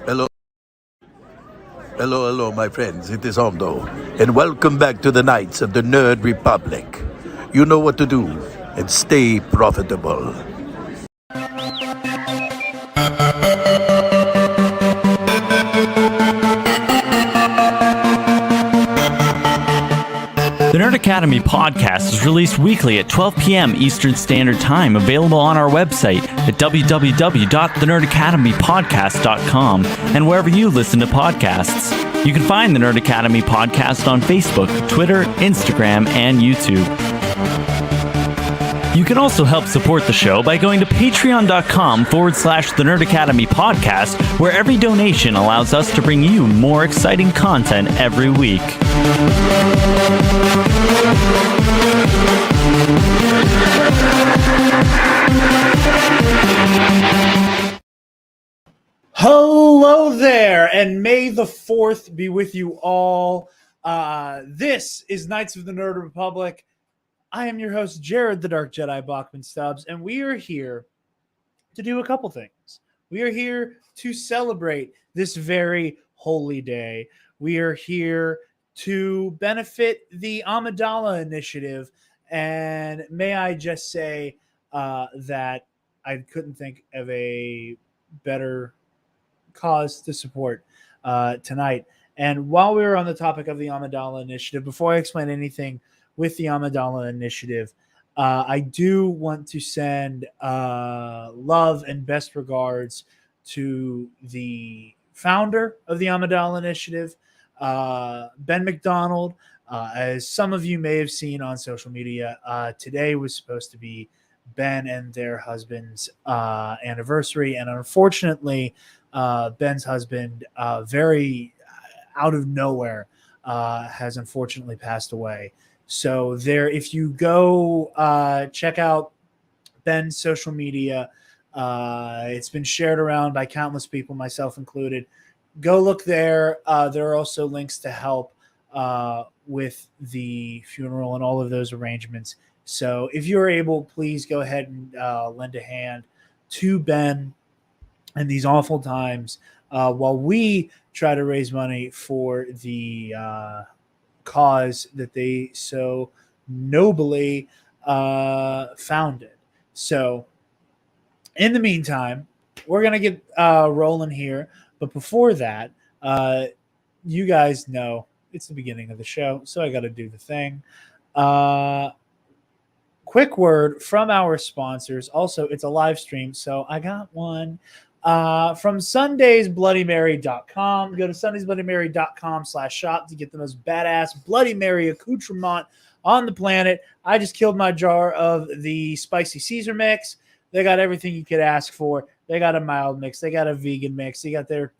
Hello, hello, my friends. It is Hondo, and welcome back to the Knights of the Nerd Republic. You know what to do, and stay profitable. The Nerd Academy podcast is released weekly at 12 p.m. Eastern Standard Time, available on our website at www.thenerdacademypodcast.com and wherever you listen to podcasts. You can find the Nerd Academy podcast on Facebook, Twitter, Instagram, and YouTube. You can also help support the show by going to patreon.com/The Nerd Academy podcast, where every donation allows us to bring you more exciting content every week. Hello there, and may the 4th be with you all. This is Knights of the Nerd Republic. I am your host, Jarod, the Dark Jedi Bachman Stubbs, and we are here to do a couple things. We are here to celebrate this very holy day. We are here to benefit the Amidala Initiative, and may I just say that I couldn't think of a better cause to support tonight. And while we were on the topic of the Amidala Initiative, before I explain anything with the Amidala Initiative, I do want to send love and best regards to the founder of the Amidala Initiative, Ben McDonald. As some of you may have seen on social media, today was supposed to be Ben and their husband's anniversary, and unfortunately, Ben's husband, very out of nowhere, has unfortunately passed away. So there, if you go check out Ben's social media, it's been shared around by countless people, myself included. Go look there. There are also links to help with the funeral and all of those arrangements. So if you're able, please go ahead and lend a hand to Ben in these awful times while we try to raise money for the cause that they so nobly founded. So in the meantime, we're going to get rolling here. But before that, you guys know it's the beginning of the show, so I got to do the thing. Quick word from our sponsors. Also, it's a live stream, so I got one from sundaysbloodymary.com. Go to sundaysbloodymary.com/shop to get the most badass Bloody Mary accoutrement on the planet. I just killed my jar of the spicy Caesar mix. They got everything you could ask for. They got a mild mix. They got a vegan mix. They got a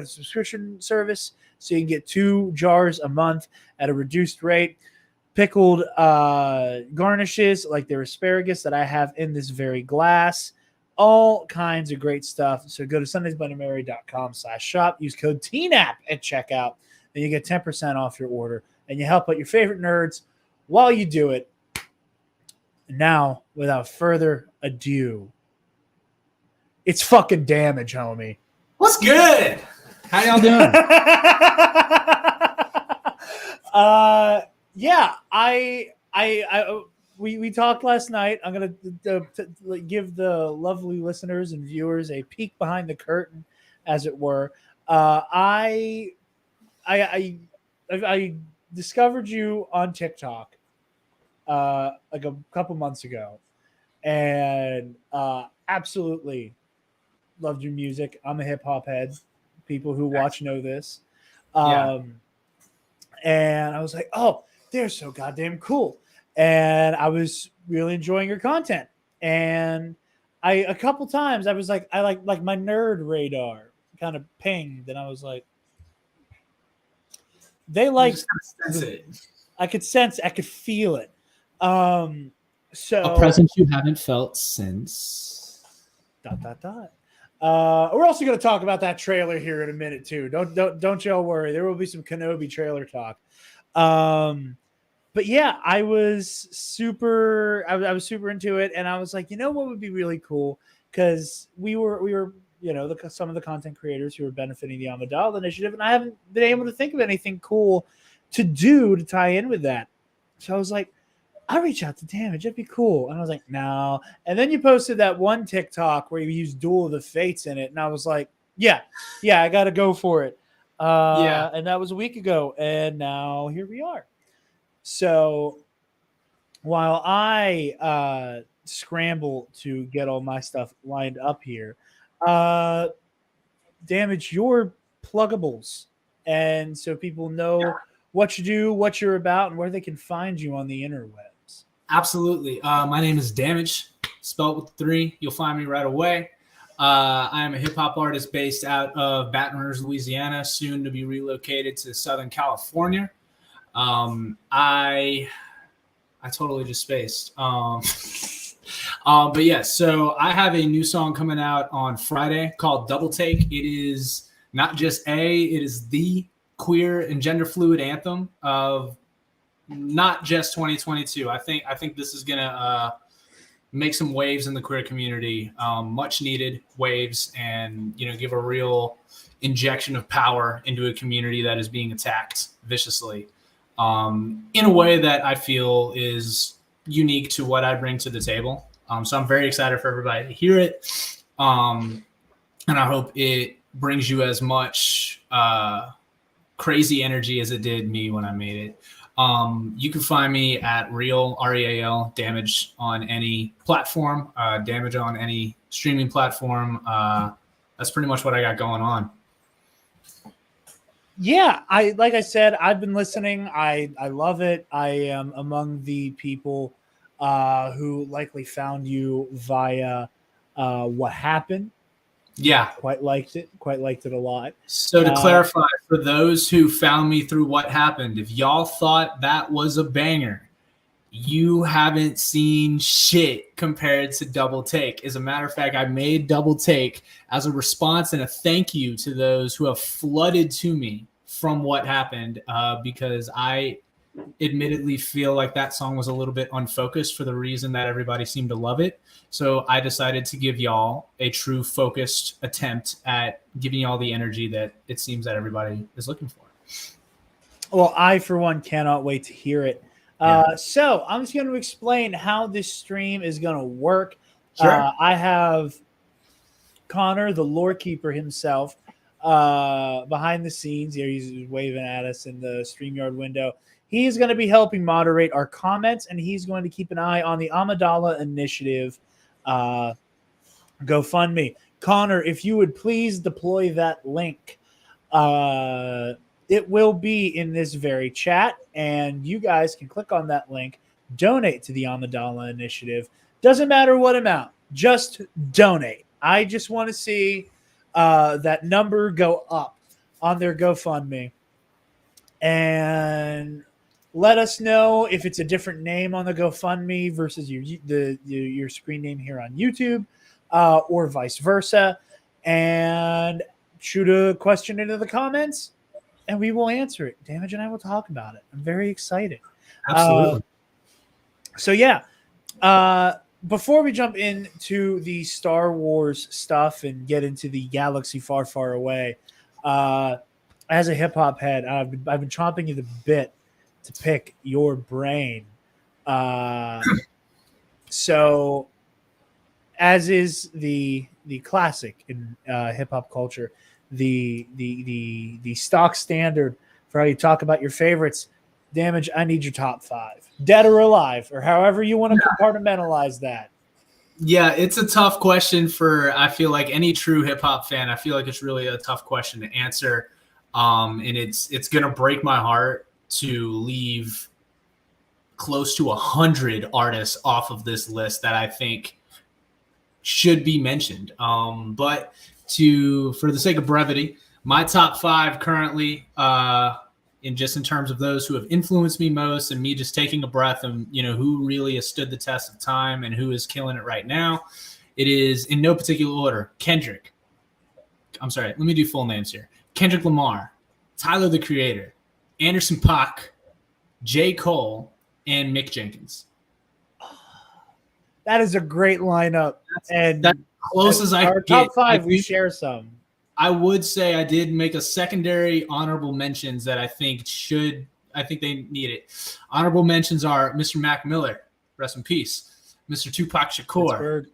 subscription service, so you can get 2 jars a month at a reduced rate. Pickled garnishes like their asparagus that I have in this very glass. All kinds of great stuff. So go to sundaysbloodymary.com/shop. Use code TNAP at checkout, and you get 10% off your order. And you help out your favorite nerds while you do it. Now, without further ado, it's fucking Damage, homie. What's good? How y'all doing? Yeah, we talked last night. I'm gonna give the lovely listeners and viewers a peek behind the curtain, as it were. I discovered you on TikTok like a couple months ago, and absolutely loved your music. I'm a hip hop head. People who watch know this. And I was like, oh, they're so goddamn cool. And I was really enjoying your content. And a couple times I was like, I like my nerd radar kind of pinged, and I was like, they like sense it. I could sense, I could feel it. So a presence you haven't felt since ... We're also going to talk about that trailer here in a minute too. Don't y'all worry. There will be some Kenobi trailer talk. But yeah, I was super into it, and I was like, you know what would be really cool? Because we were some of the content creators who are benefiting the Amidala Initiative, and I haven't been able to think of anything cool to do to tie in with that. So I was like, I'll reach out to Damage. That'd be cool. And I was like, no. And then you posted that one TikTok where you used Duel of the Fates in it. And I was like, yeah, I got to go for it. And that was a week ago. And now here we are. So while I scramble to get all my stuff lined up here, Damage your pluggables. And so people know what you do, what you're about, and where they can find you on the interwebs. Absolutely. My name is Damage, spelled with 3. You'll find me right away. I am a hip-hop artist based out of Baton Rouge, Louisiana, soon to be relocated to Southern California. I totally just spaced. But yeah, so I have a new song coming out on Friday called Double Take. It is not just it is the queer and gender fluid anthem of not just 2022. I think this is gonna make some waves in the queer community, much needed waves, and give a real injection of power into a community that is being attacked viciously, in a way that I feel is unique to what I bring to the table. So I'm very excited for everybody to hear it, and I hope it brings you as much crazy energy as it did me when I made it. You can find me at Real REAL Damage on any platform, Damage on any streaming platform. That's pretty much what I got going on. Yeah, like I said, I've been listening. I love it. I am among the people who likely found you via What Happened. Yeah. Quite liked it a lot. So to clarify, for those who found me through What Happened, if y'all thought that was a banger, you haven't seen shit compared to Double Take. As a matter of fact, I made Double Take as a response and a thank you to those who have flooded to me from What Happened, because I admittedly feel like that song was a little bit unfocused for the reason that everybody seemed to love it. So I decided to give y'all a true focused attempt at giving y'all the energy that it seems that everybody is looking for. Well, I, for one, cannot wait to hear it. So I'm just going to explain how this stream is going to work. Sure. I have Connor, the lore keeper himself, behind the scenes. Here he's waving at us in the StreamYard window. He's going to be helping moderate our comments, and he's going to keep an eye on the Amidala Initiative GoFundMe. Connor, if you would please deploy that link. It will be in this very chat, and you guys can click on that link, donate to the Amidala Initiative. Doesn't matter what amount, just donate. I just want to see that number go up on their GoFundMe. And let us know if it's a different name on the GoFundMe versus your screen name here on YouTube, or vice versa. And shoot a question into the comments, and we will answer it. Damage and I will talk about it. I'm very excited. Absolutely. Before we jump into the Star Wars stuff and get into the galaxy far, far away, as a hip hop head, I've been chomping you the bit to pick your brain. So, as is the classic in hip hop culture, the stock standard for how you talk about your favorites. Damage, I need your top 5, dead or alive, or however you want to compartmentalize that. Yeah, it's a tough question for, I feel like, any true hip hop fan. I feel like it's really a tough question to answer. And it's going to break my heart to leave close to 100 artists off of this list that I think should be mentioned. But for the sake of brevity, my top 5 currently, in terms of those who have influenced me most, and me just taking a breath, and who really has stood the test of time and who is killing it right now. It is in no particular order: Kendrick. I'm sorry, let me do full names here: Kendrick Lamar, Tyler the Creator, Anderson .Paak, J. Cole, and Mick Jenkins. That is a great lineup. That's close as I Our could get. top five, we share some. I would say I did make a secondary honorable mentions that I think they need it. Honorable mentions are Mr. Mac Miller, rest in peace. Mr. Tupac Shakur, Pittsburgh.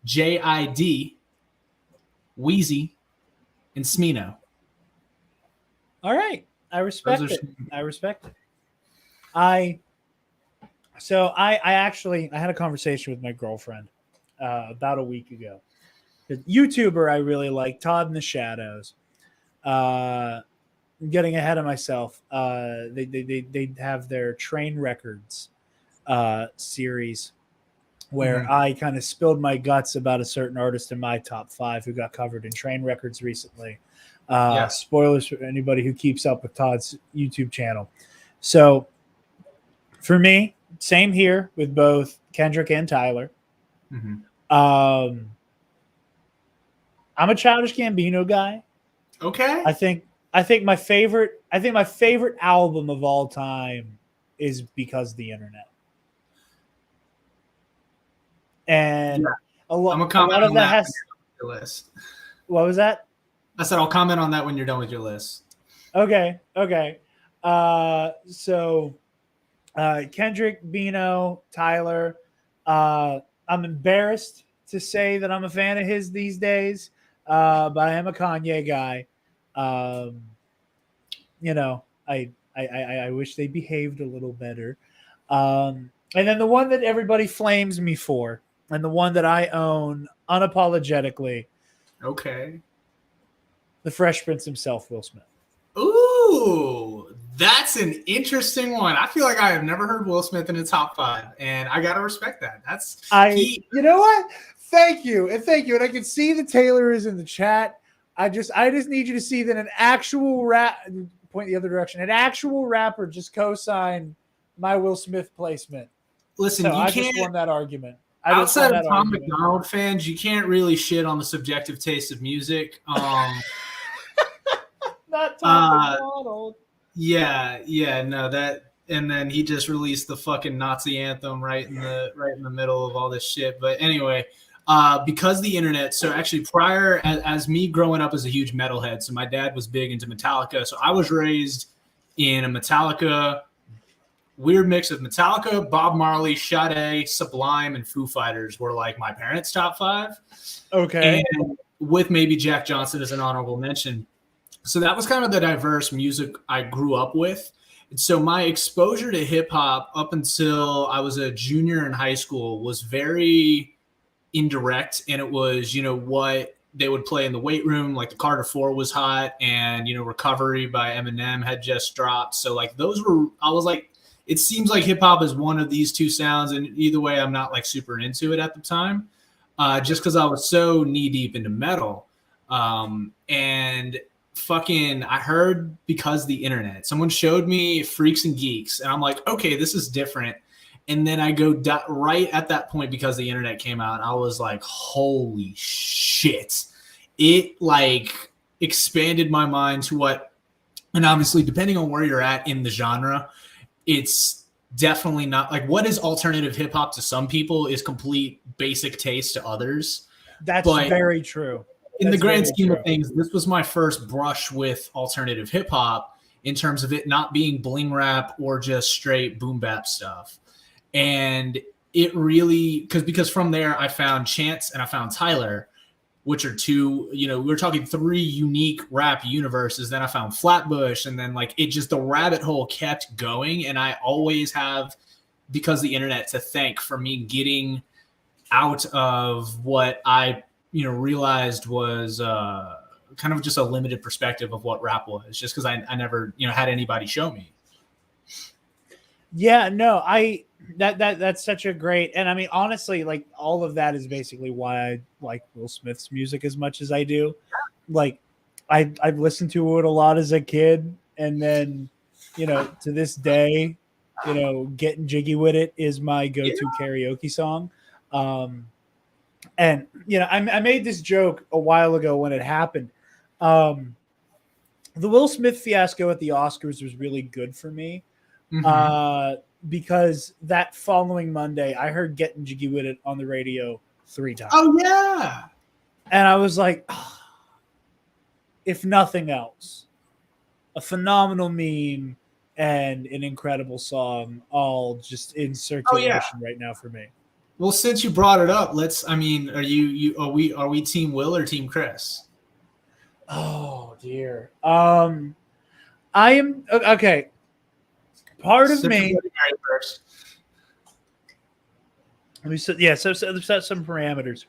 J.I.D., Wheezy, and Smino. All right. I respect Those are it. I respect it. I had a conversation with my girlfriend about a week ago. The YouTuber I really like, Todd in the Shadows. Getting ahead of myself. They have their Train Records series where I kind of spilled my guts about a certain artist in my top 5 who got covered in Train Records recently. Spoilers for anybody who keeps up with Todd's YouTube channel. So for me, same here with both Kendrick and Tyler. I'm a Childish Gambino guy. Okay. I think my favorite album of all time is Because of the Internet. And a lot of that has your list. What was that? I said I'll comment on that when you're done with your list. Okay. So Kendrick, Bino, Tyler. I'm embarrassed to say that I'm a fan of his these days, but I am a Kanye guy. I wish they behaved a little better. And then the one that everybody flames me for, and the one that I own unapologetically. Okay. The Fresh Prince himself, Will Smith. Ooh, that's an interesting one. I feel like I have never heard Will Smith in the top 5, and I gotta respect that. You know what? Thank you. And I can see the Taylor is in the chat. I just need you to see that an actual point the other direction. An actual rapper just co-signed my Will Smith placement. Listen, so you I can't. just won that argument. Outside of Tom McDonald fans, you can't really shit on the subjective taste of music. Not Tom McDonald. Yeah, no, that, and then he just released the fucking Nazi anthem right in the middle of all this shit. But anyway, because the internet. So actually, prior as me growing up as a huge metalhead, so my dad was big into Metallica. So I was raised in a Metallica. Weird mix of Metallica, Bob Marley, Sade, Sublime, and Foo Fighters were like my parents' top 5. Okay. And with maybe Jack Johnson as an honorable mention. So that was kind of the diverse music I grew up with. And so my exposure to hip hop up until I was a junior in high school was very indirect. And it was, what they would play in the weight room, like the Carter 4 was hot, and, Recovery by Eminem had just dropped. So like I was like, it seems like hip hop is one of these two sounds, and either way, I'm not like super into it at the time, just because I was so knee deep into metal. And fucking, I heard Because the Internet. Someone showed me Freaks and Geeks, and I'm like, okay, this is different. And then I go right at that point, because the internet came out, I was like, holy shit! It like expanded my mind to what, and obviously, depending on where you're at in the genre. It's definitely not like what is alternative hip hop to some people is complete basic taste to others. That's very true. In the grand scheme of things, this was my first brush with alternative hip hop in terms of it not being bling rap or just straight boom bap stuff. And it really, because from there I found Chance and I found Tyler, which are two, we're talking 3 unique rap universes. Then I found Flatbush, and then like it just, the rabbit hole kept going. And I always have, because the internet, to thank for me getting out of what I, realized was kind of just a limited perspective of what rap was, just because I never, had anybody show me. Yeah, no, that's such a great, and I mean, honestly, like all of that is basically why I like Will Smith's music as much as I do. Like I've listened to it a lot as a kid, and then, to this day, Getting Jiggy With It is my go-to karaoke song. And I made this joke a while ago when it happened. The Will Smith fiasco at the Oscars was really good for me. Because that following Monday, I heard Getting Jiggy With It on the radio 3 times. Oh, yeah. And I was like, oh, if nothing else, a phenomenal meme and an incredible song, all just in circulation right now for me. Well, since you brought it up, are we Team Will or Team Chris? Oh dear. I am okay. Part of me. First. Let me set set some parameters.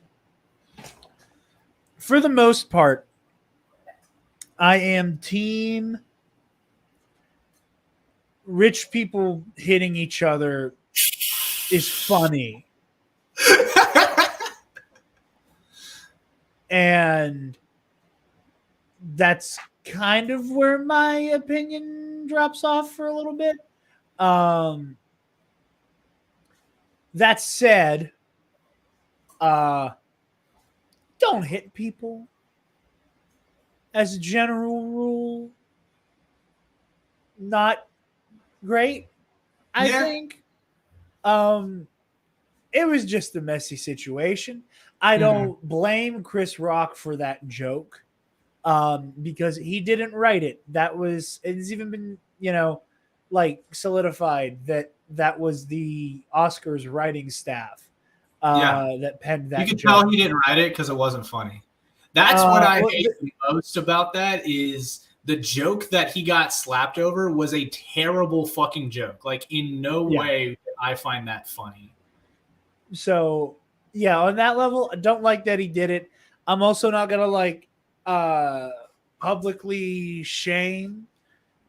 For the most part, I am team rich people hitting each other is funny. And that's kind of where my opinion drops off for a little bit. That said, don't hit people as a general rule. Not great, I think. It was just a messy situation. I don't blame Chris Rock for that joke because he didn't write it. It's even been, solidified that was the Oscars writing staff that penned that joke. You can tell he didn't write it because it wasn't funny. That's what I hate the most about that is the joke that he got slapped over was a terrible fucking joke. Like, in no way I find that funny. So, yeah, on that level, I don't like that he did it. I'm also not going to, publicly shame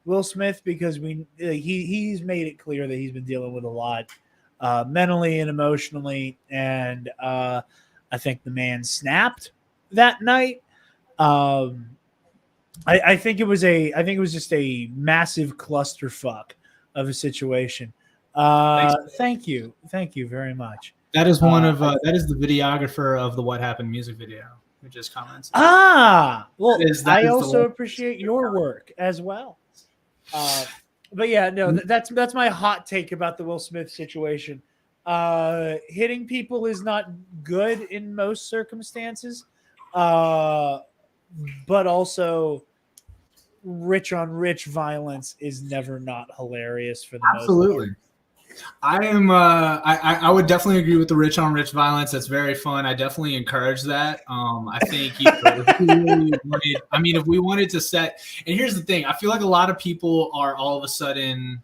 Will Smith because he's made it clear that he's been dealing with a lot mentally and emotionally, and I think the man snapped that night. I think it was just a massive clusterfuck of a situation. Thank you very much. That is that is the videographer of the What Happened music video who just comments. Well, I also appreciate your work as well. But yeah, no, that's my hot take about the Will Smith situation. Hitting people is not good in most circumstances, but also rich on rich violence is never not hilarious for the most part. I am. I would definitely agree with the rich on rich violence. That's very fun. I definitely encourage that. I think if we wanted to set, and here's the thing, I feel like a lot of people are all of a sudden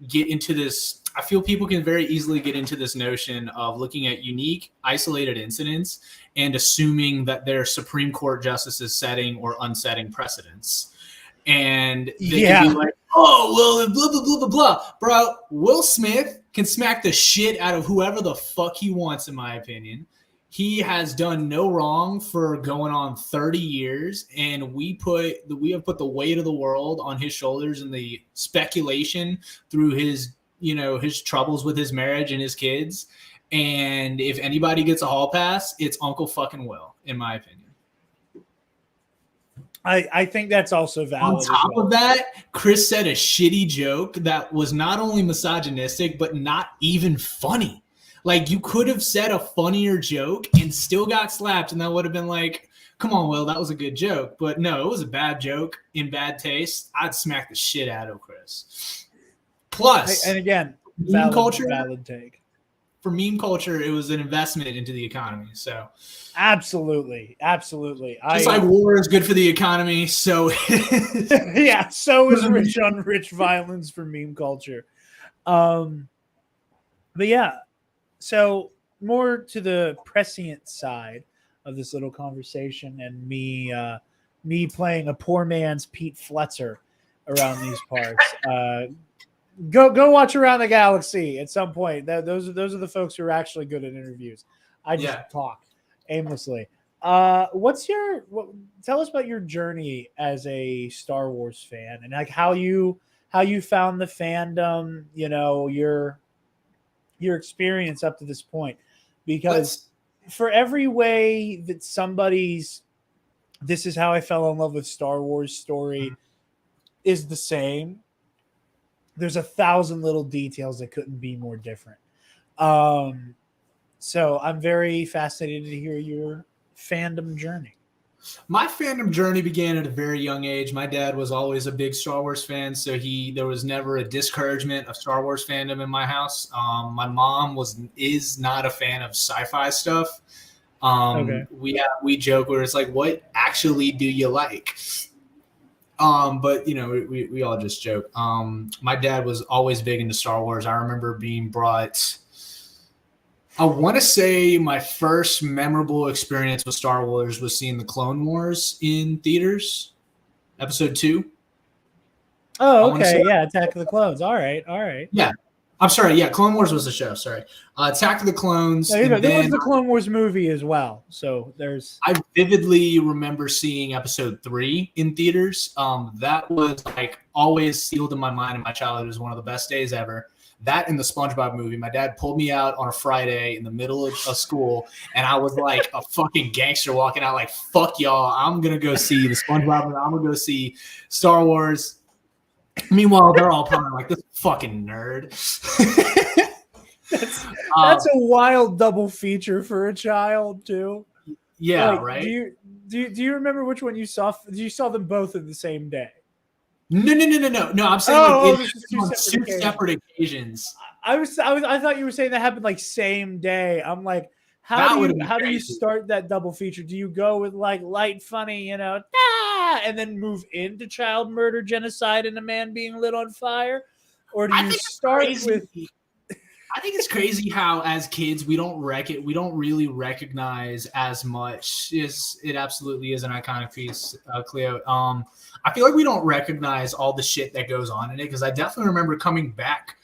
get into this. I feel people can very easily get into this notion of looking at unique, isolated incidents and assuming that their Supreme Court justices setting or unsetting precedents. And they can be like, oh, well, blah, blah, blah, blah, blah. Bro, Will Smith can smack the shit out of whoever the fuck he wants, in my opinion. He has done no wrong for going on 30 years, and we have put the weight of the world on his shoulders and the speculation through his troubles with his marriage and his kids. And if anybody gets a hall pass, it's Uncle fucking Will, in my opinion. I think that's also valid. On top of that, Chris said a shitty joke that was not only misogynistic, but not even funny. Like, you could have said a funnier joke and still got slapped, and that would have been like, come on, Will, that was a good joke. But no, it was a bad joke in bad taste. I'd smack the shit out of Chris. Plus, and again, valid take. For meme culture, it was an investment into the economy. So absolutely. Just like war is good for the economy, so yeah, so is rich on rich violence for meme culture. But yeah, so more to the prescient side of this little conversation and me playing a poor man's Pete Fletcher around these parts. Go watch Around the Galaxy at some point. Those are the folks who are actually good at interviews. I just talk aimlessly. Tell us about your journey as a Star Wars fan and like how you found the fandom, your experience up to this point. Because for every way that somebody's "this is how I fell in love with Star Wars" story is the same, there's 1,000 little details that couldn't be more different. So I'm very fascinated to hear fandom journey? My fandom journey began at a very young age. My dad was always a big Star Wars fan, so there was never a discouragement of Star Wars fandom in my house. My mom is not a fan of sci-fi stuff. Okay. We joke where it's like, what actually do you like? But we all just joke. My dad was always big into Star Wars. I remember being brought. I want to say my first memorable experience with Star Wars was seeing the Clone Wars in theaters, Episode 2. Oh, okay. Yeah, Attack of the Clones. All right. Yeah. I'm sorry. Yeah, Clone Wars was the show. Sorry. Attack of the Clones. There was the Clone Wars movie as well. So I vividly remember seeing Episode 3 in theaters. That was like always sealed in my mind in my childhood. It was one of the best days ever. That and the SpongeBob movie. My dad pulled me out on a Friday in the middle of school, and I was like a fucking gangster walking out like, fuck y'all, I'm going to go see the SpongeBob movie. I'm going to go see Star Wars. Meanwhile, they're all probably like, this fucking nerd. That's a wild double feature for a child, too. Yeah, like, right? Do you remember which one you saw? You saw them both in the same day? No. I'm saying two separate occasions. I thought you were saying that happened like same day. I'm like, how do you start that double feature? Do you go with like light, funny, and then move into child murder, genocide, and a man being lit on fire, or do you start with? I think it's crazy how as kids we don't really recognize as much. It absolutely is an iconic piece, Cleo. I feel like we don't recognize all the shit that goes on in it, because I definitely remember coming back.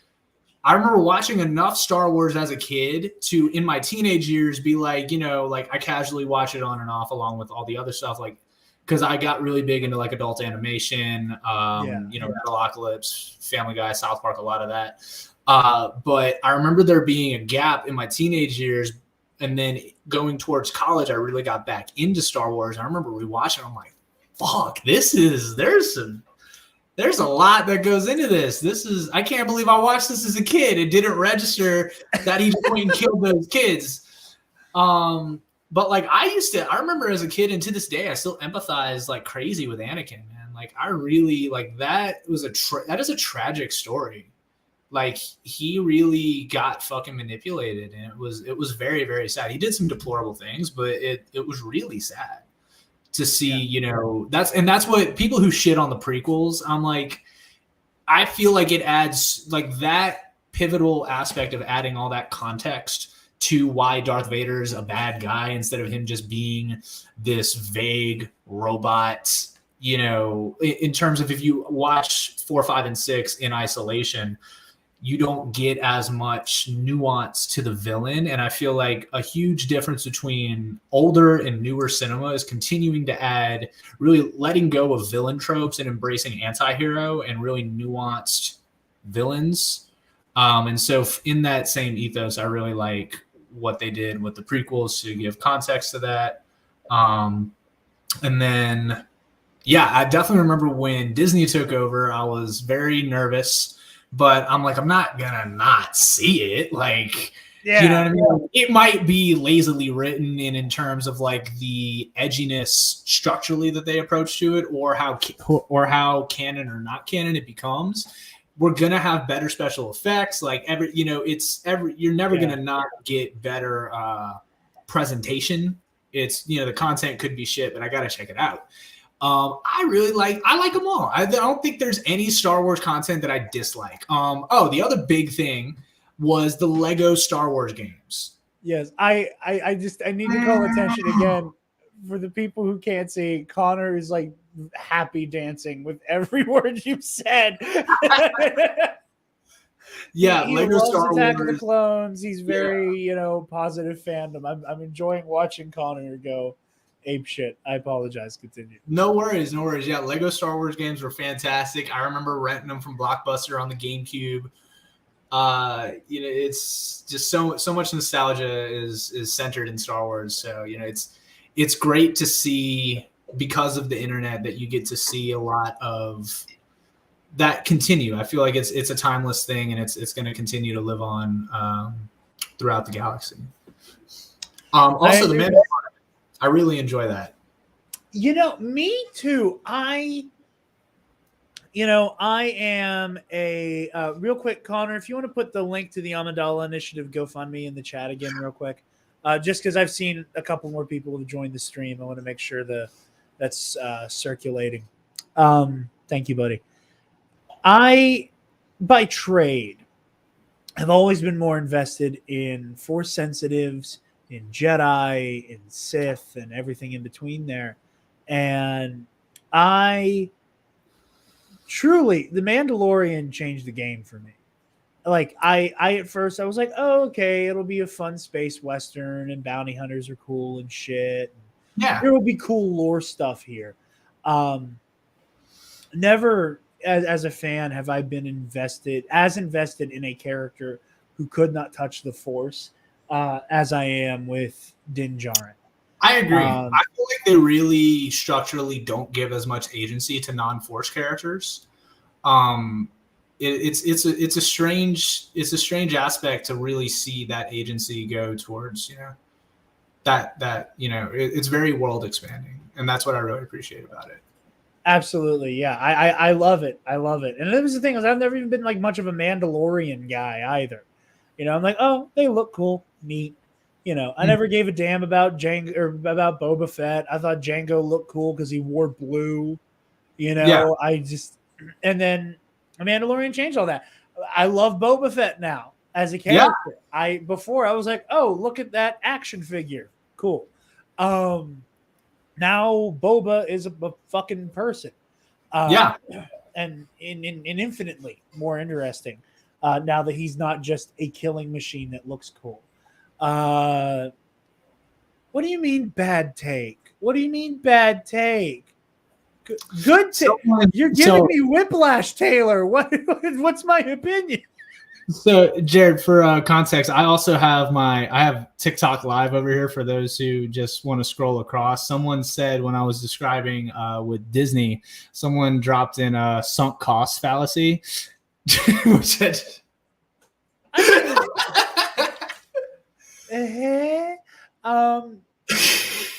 I remember watching enough Star Wars as a kid to, in my teenage years, be like, like I casually watch it on and off along with all the other stuff, like because I got really big into like adult animation, Metalocalypse, Family Guy, South Park, a lot of that. But I remember there being a gap in my teenage years, and then going towards college, I really got back into Star Wars. I remember rewatching. I'm like, fuck, there's a lot that goes into this. I can't believe I watched this as a kid. It didn't register that he just went and killed those kids. But like I remember as a kid, and to this day, I still empathize like crazy with Anakin, man. Like I really like that that is a tragic story. Like he really got fucking manipulated, and it was very, very sad. He did some deplorable things, but it was really sad to see, that's what people who shit on the prequels, I'm like, I feel like it adds like that pivotal aspect of adding all that context to why Darth Vader's a bad guy instead of him just being this vague robot, in terms of if you watch 4, 5, and 6 in isolation, you don't get as much nuance to the villain. And I feel like a huge difference between older and newer cinema is continuing to add, really letting go of villain tropes and embracing anti-hero and really nuanced villains. And so in that same ethos, I really like what they did with the prequels to give context to that. And then, I definitely remember when Disney took over, I was very nervous. But I'm like, I'm not gonna not see it. Like, you know what I mean? Like, it might be lazily written in terms of like the edginess structurally that they approach to it, or how canon or not canon it becomes. We're gonna have better special effects. Like you're never gonna not get better presentation. It's the content could be shit, but I gotta check it out. I like them all. I don't think there's any Star Wars content that I dislike. The other big thing was the Lego Star Wars games. Yes, I need to call attention again for the people who can't see. Connor is like happy dancing with every word you've said. He Lego loves Star Attack Wars. of the Clones. He's very positive fandom. I'm enjoying watching Connor go ape shit. I apologize. Continue. No worries. Yeah, Lego Star Wars games were fantastic. I remember renting them from Blockbuster on the GameCube. It's just so much nostalgia is centered in Star Wars. So it's great to see, because of the internet, that you get to see a lot of that continue. I feel like it's a timeless thing, and it's going to continue to live on throughout the galaxy. Also, the Mandalorian. I really enjoy that. Me too. I am a real quick, Connor, if you want to put the link to the Amidala Initiative GoFundMe in the chat again real quick, just because I've seen a couple more people have joined the stream. I want to make sure that's circulating. Thank you, buddy. I, by trade, have always been more invested in Force sensitives, in Jedi, in Sith, and everything in between there. And truly, The Mandalorian changed the game for me. Like I at first I was like, oh, okay, it'll be a fun space western and bounty hunters are cool and shit. Yeah. There will be cool lore stuff here. Never as a fan have I been invested in a character who could not touch the Force as I am with Din Djarin. I agree. I feel like they really structurally don't give as much agency to non-Force characters. It's a strange aspect to really see that agency go towards it's very world expanding, and that's what I really appreciate about it. Absolutely, yeah. I love it. I love it. And that was the thing, is I've never even been like much of a Mandalorian guy either. I'm like, oh, they look cool, neat. I never gave a damn about Jango or about Boba Fett. I thought Jango looked cool because he wore blue. Yeah. And then Mandalorian changed all that. I love Boba Fett now as a character. Yeah. Before I was like, oh, look at that action figure, cool. Now Boba is a fucking person. And infinitely more interesting now that he's not just a killing machine that looks cool. What do you mean bad take? What do you mean bad take? Good take. You're giving me whiplash, Taylor. What's my opinion? So, Jarod, for context, I also have TikTok Live over here for those who just want to scroll across. Someone said when I was describing with Disney, someone dropped in a sunk cost fallacy, which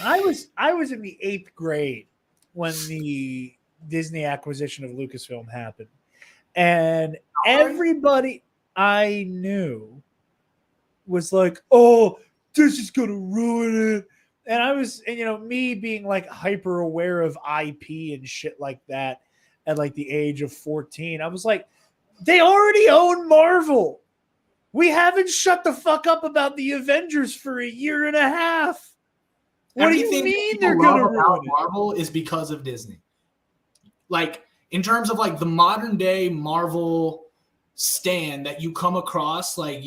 I was in the 8th grade when the Disney acquisition of Lucasfilm happened, and everybody I knew was like, "Oh, this is gonna ruin it." And I was, me being like hyper aware of IP and shit like that at like the age of 14, I was like, "They already own Marvel. We haven't shut the fuck up about the Avengers for a year and a half. What do you mean they're going to ruin it?" Marvel is because of Disney. Like, in terms of like the modern day Marvel stand that you come across, like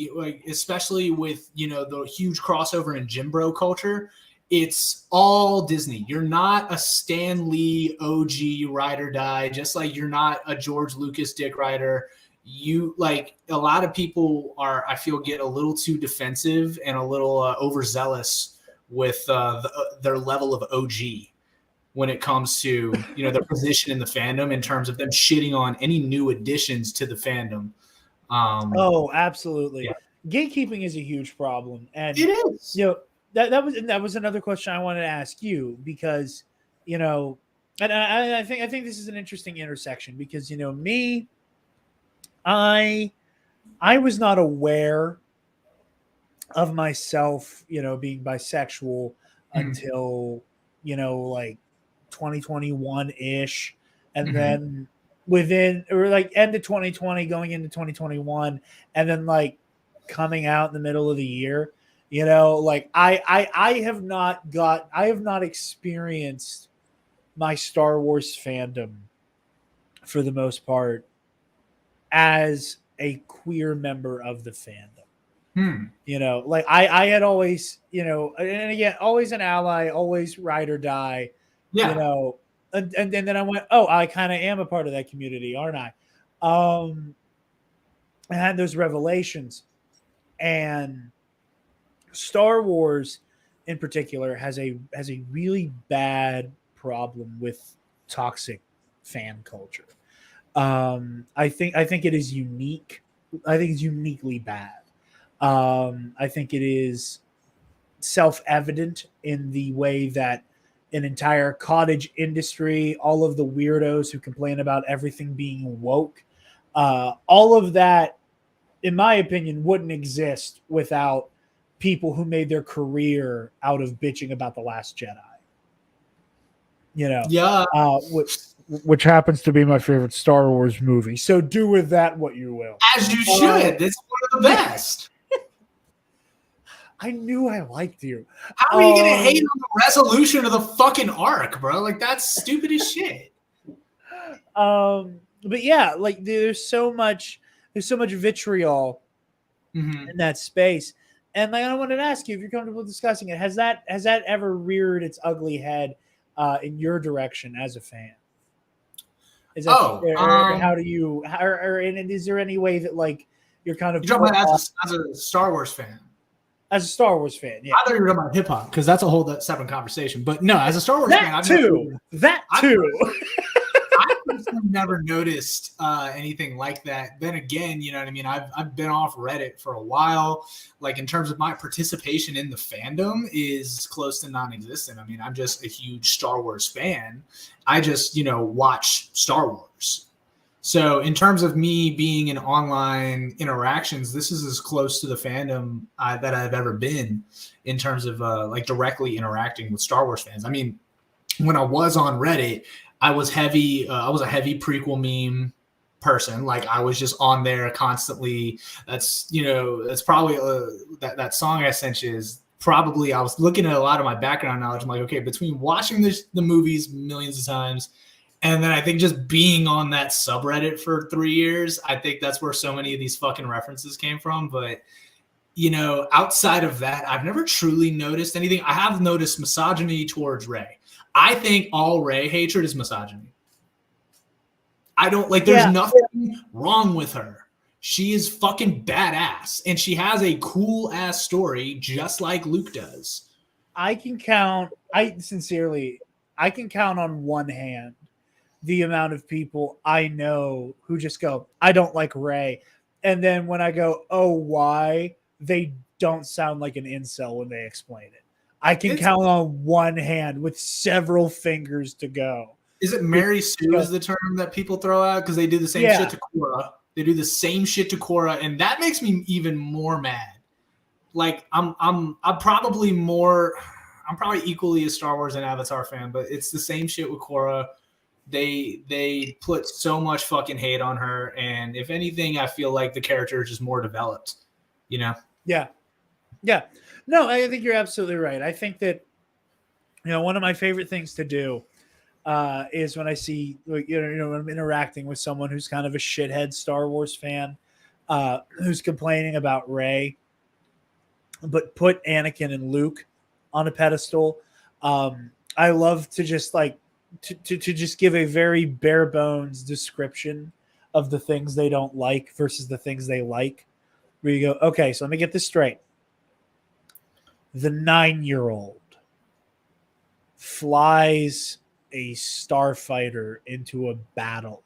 especially with, the huge crossover in Jim Bro culture, it's all Disney. You're not a Stan Lee OG ride or die, just like you're not a George Lucas dick rider. You like a lot of people I feel get a little too defensive and a little overzealous with their level of OG when it comes to their position in the fandom in terms of them shitting on any new additions to the fandom. Oh, absolutely. Yeah. Gatekeeping is a huge problem, and it is. That was another question I wanted to ask you, because and I think this is an interesting intersection, because me. I was not aware of myself, being bisexual until, like 2021-ish. And then end of 2020 going into 2021, and then like coming out in the middle of the year, like I have not experienced my Star Wars fandom for the most part as a queer member of the fandom. Like I had always, and again, always an ally, always ride or die, and then I went, oh, I kind of am a part of that community, aren't I? I had those revelations, and Star Wars in particular has a really bad problem with toxic fan culture. I think it is unique. I think it's uniquely bad. I think it is self-evident in the way that an entire cottage industry, all of the weirdos who complain about everything being woke, all of that, in my opinion, wouldn't exist without people who made their career out of bitching about The Last Jedi. You know, Yeah. Which happens to be my favorite Star Wars movie. So do with that what you will. As you should. It's one of the best. I knew I liked you. How are you going to hate on the resolution of the fucking arc, bro? Like, that's stupid as shit. But yeah, like there's so much vitriol in that space. And like, I wanted to ask you if you're comfortable discussing it. Has that ever reared its ugly head in your direction as a fan? Is that how do you and is there any way that like you're kind of talking about as a Star Wars fan? As a Star Wars fan, yeah. I thought you were talking about hip hop because that's a whole separate conversation. But no, as a Star Wars fan, I've never noticed anything like that. Then again, you know what I mean? I've been off Reddit for a while. Like in terms of my participation in the fandom is close to non-existent. I mean, I'm just a huge Star Wars fan. I just, watch Star Wars. So in terms of me being in online interactions, this is as close to the fandom that I've ever been in terms of like directly interacting with Star Wars fans. I mean, when I was on Reddit, I was a heavy prequel meme person. Like I was just on there constantly. That's probably that song I sent you is probably, I was looking at a lot of my background knowledge. I'm like, okay, between watching the movies millions of times, and then I think just being on that subreddit for 3 years, I think that's where so many of these fucking references came from. But, outside of that, I've never truly noticed anything. I have noticed misogyny towards Rey. I think all Rey hatred is misogyny. I don't there's nothing wrong with her. She is fucking badass and she has a cool ass story just like Luke does. I can count on one hand the amount of people I know who just go, I don't like Rey. And then when I go, oh, why? They don't sound like an incel when they explain it. I can count on one hand with several fingers to go. Is it Mary Sue is the term that people throw out? Because they do the same shit to Korra. They do the same shit to Korra, and that makes me even more mad. Like I'm probably equally a Star Wars and Avatar fan, but it's the same shit with Korra. They put so much fucking hate on her, and if anything, I feel like the character is just more developed. Yeah. No, I think you're absolutely right. I think that one of my favorite things to do is when I see when I'm interacting with someone who's kind of a shithead Star Wars fan who's complaining about Rey, but put Anakin and Luke on a pedestal. I love to just to just give a very bare bones description of the things they don't like versus the things they like. Where you go, okay, so let me get this straight. The 9-year-old flies a starfighter into a battle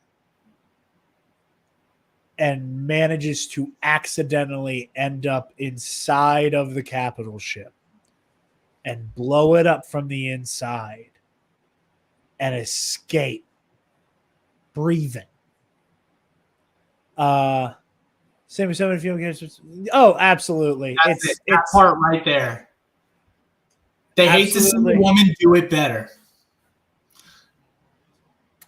and manages to accidentally end up inside of the capital ship and blow it up from the inside and escape breathing. Same with so many female characters. Oh, absolutely. It's that part right there. They hate to see a woman do it better.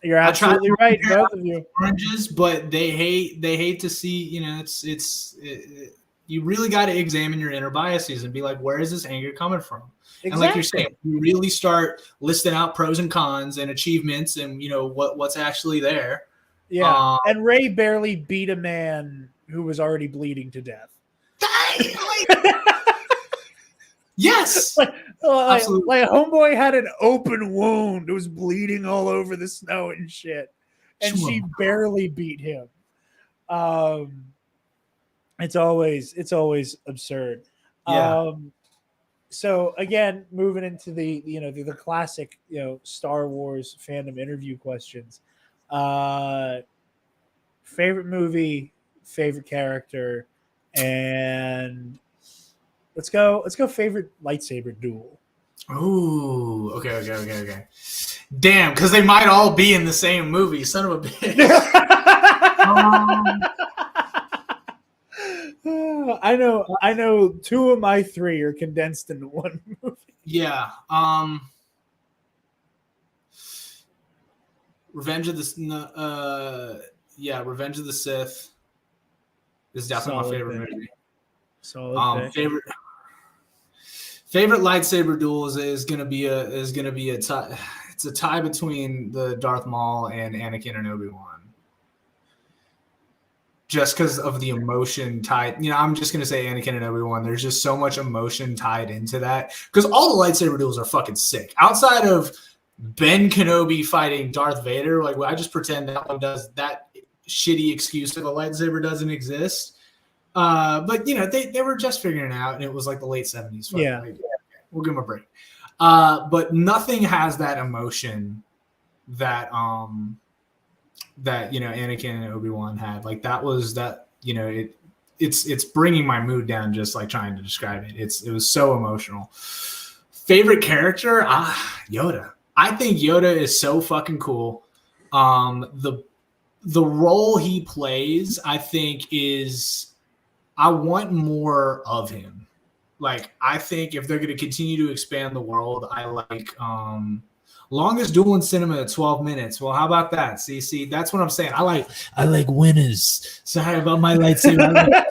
You're absolutely right, both of you. Oranges, but they hate to see. You really got to examine your inner biases and be like, where is this anger coming from? Exactly. And like you're saying, you really start listing out pros and cons and achievements and what's actually there. Yeah, and Rey barely beat a man who was already bleeding to death. Yes, absolutely. Like homeboy had an open wound; it was bleeding all over the snow and shit, and she barely beat him. It's always absurd. Yeah. So again, moving into the classic Star Wars fandom interview questions. Favorite movie, favorite character, and Let's go favorite lightsaber duel. Ooh, okay. Damn, because they might all be in the same movie. Son of a bitch. I know 2 of my 3 are condensed into one movie. Yeah. Revenge of the Sith is definitely my favorite movie. So favorite lightsaber duels is gonna be a tie. It's a tie between the Darth Maul and Anakin and Obi-Wan. Just because of the emotion tied, I'm just gonna say Anakin and Obi-Wan. There's just so much emotion tied into that because all the lightsaber duels are fucking sick. Outside of Ben Kenobi fighting Darth Vader, like I just pretend that one does that shitty excuse that a lightsaber doesn't exist. But they were just figuring it out, and it was like the late 70s. Yeah, we'll give them a break. But nothing has that emotion that Anakin and Obi-Wan had. Like that was that it's bringing my mood down just like trying to describe it. It was so emotional. Favorite character? Yoda. I think Yoda is so fucking cool. The role he plays, I think, is I want more of him. Like, I think if they're going to continue to expand the world, I like longest duel in cinema at 12 minutes. Well, how about that? See, that's what I'm saying. I like winners. Sorry about my lightsaber.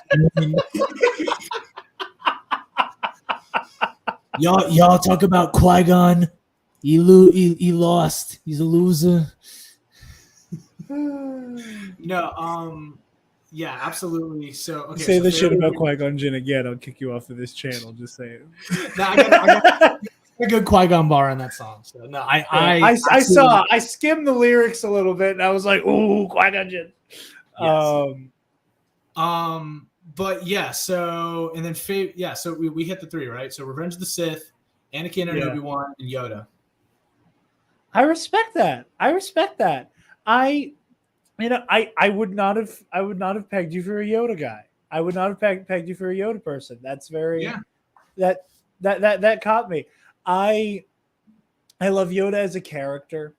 y'all talk about Qui-Gon. He lost. He's a loser. No, yeah, absolutely. So okay, say so this shit about Qui-Gon Jinn again, I'll kick you off of this channel. Just saying. I got a good Qui-Gon bar on that song. So no, I skimmed the lyrics a little bit, and I was like, "Ooh, Qui-Gon Jinn." Yes. But yeah. So and then so we hit the 3, right? So Revenge of the Sith, Anakin and Obi-Wan, and Yoda. I respect that. I would not have pegged you for a Yoda guy. I would not have pegged you for a Yoda person. That's very that caught me. I love Yoda as a character.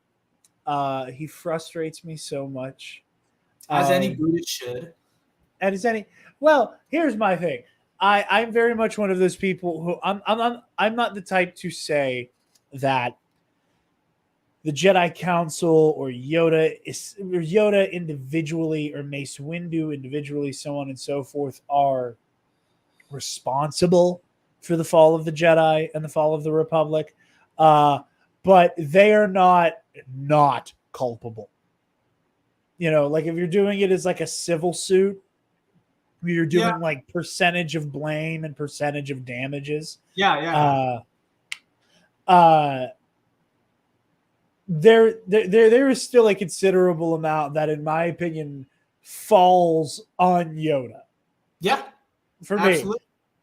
He frustrates me so much. As any Buddhist should. And as any here's my thing. I'm very much one of those people who I'm not the type to say that the Jedi Council or Yoda individually or Mace Windu individually, so on and so forth, are responsible for the fall of the Jedi and the fall of the Republic. But they are not culpable. Like if you're doing it as like a civil suit, you're doing like percentage of blame and percentage of damages. There is still a considerable amount that, in my opinion, falls on Yoda. Yeah, for absolutely.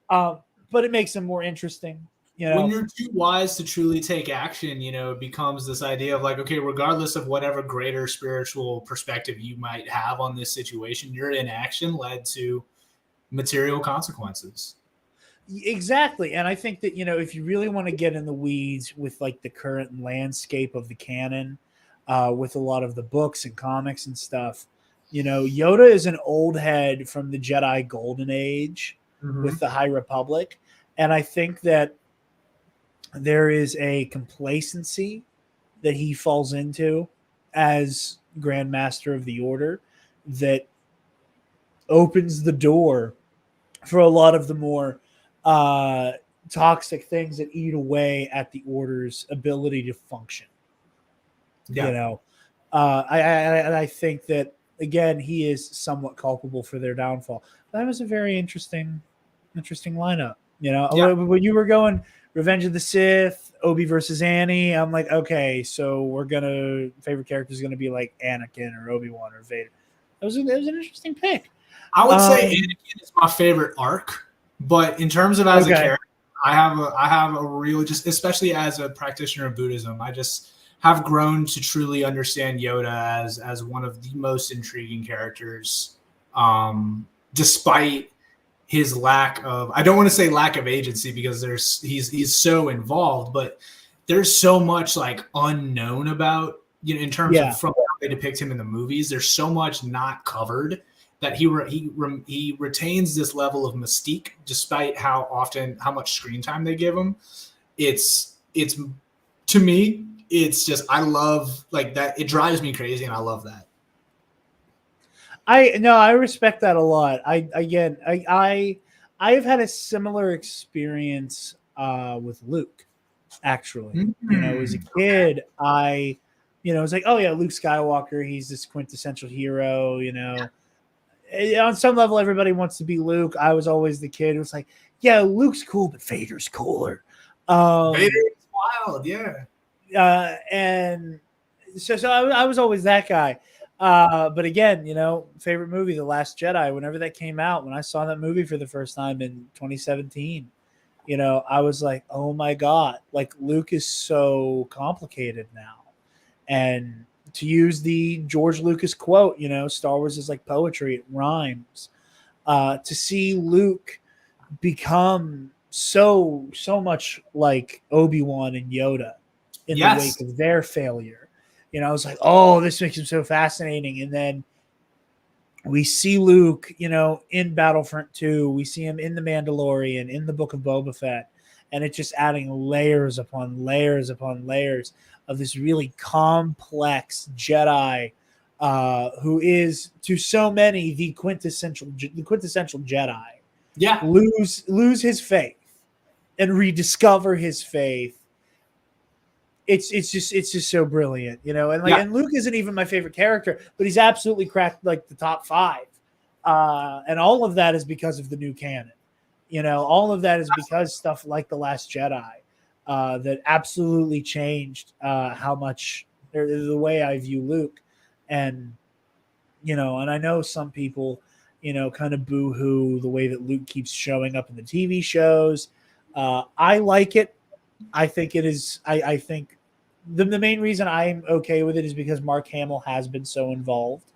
Me. But it makes them more interesting. When you're too wise to truly take action, it becomes this idea of like, okay, regardless of whatever greater spiritual perspective you might have on this situation, your inaction led to material consequences. Exactly. And I think that, if you really want to get in the weeds with like the current landscape of the canon, with a lot of the books and comics and stuff, Yoda is an old head from the Jedi Golden Age with the High Republic. And I think that there is a complacency that he falls into as Grand Master of the Order that opens the door for a lot of the more toxic things that eat away at the Order's ability to function. I think that, again, he is somewhat culpable for their downfall. That was a very interesting lineup. When you were going Revenge of the Sith, Obi versus Annie, I'm like, okay, so favorite character is gonna be like Anakin or Obi-Wan or Vader. It was an interesting pick. I would say Anakin is my favorite arc. But in terms of as a character, I have a real, just especially as a practitioner of Buddhism, I just have grown to truly understand Yoda as one of the most intriguing characters, despite his lack of, I don't want to say lack of agency because he's so involved, but there's so much like unknown about, in terms of from how they depict him in the movies. There's so much not covered that he retains this level of mystique despite how much screen time they give him. It's to me, it's just, I love like that. It drives me crazy, and I love that. I respect that a lot. I've had a similar experience with Luke, actually. As a kid, it was like, oh yeah, Luke Skywalker, he's this quintessential hero, on some level everybody wants to be Luke. I was always the kid who was like, yeah, Luke's cool, but Vader's cooler. Vader's wild, yeah. And so I was always that guy. But again, favorite movie, The Last Jedi. Whenever that came out, when I saw that movie for the first time in 2017, I was like, oh my God, like Luke is so complicated now. And to use the George Lucas quote, Star Wars is like poetry, it rhymes. To see Luke become so much like Obi-Wan and Yoda in the wake of their failure. I was like, oh, this makes him so fascinating. And then we see Luke, in Battlefront 2. We see him in The Mandalorian, in the Book of Boba Fett. And it's just adding layers upon layers upon layers of this really complex Jedi who is, to so many, the quintessential Jedi. Yeah. Lose his faith and rediscover his faith. It's just so brilliant, and Luke isn't even my favorite character, but he's absolutely cracked like the top 5. And all of that is because of the new canon. All of that is because stuff like The Last Jedi that absolutely changed how much the way I view Luke. And, and I know some people, kind of boo-hoo the way that Luke keeps showing up in the TV shows. I like it. I think it is. I think the main reason I'm okay with it is because Mark Hamill has been so involved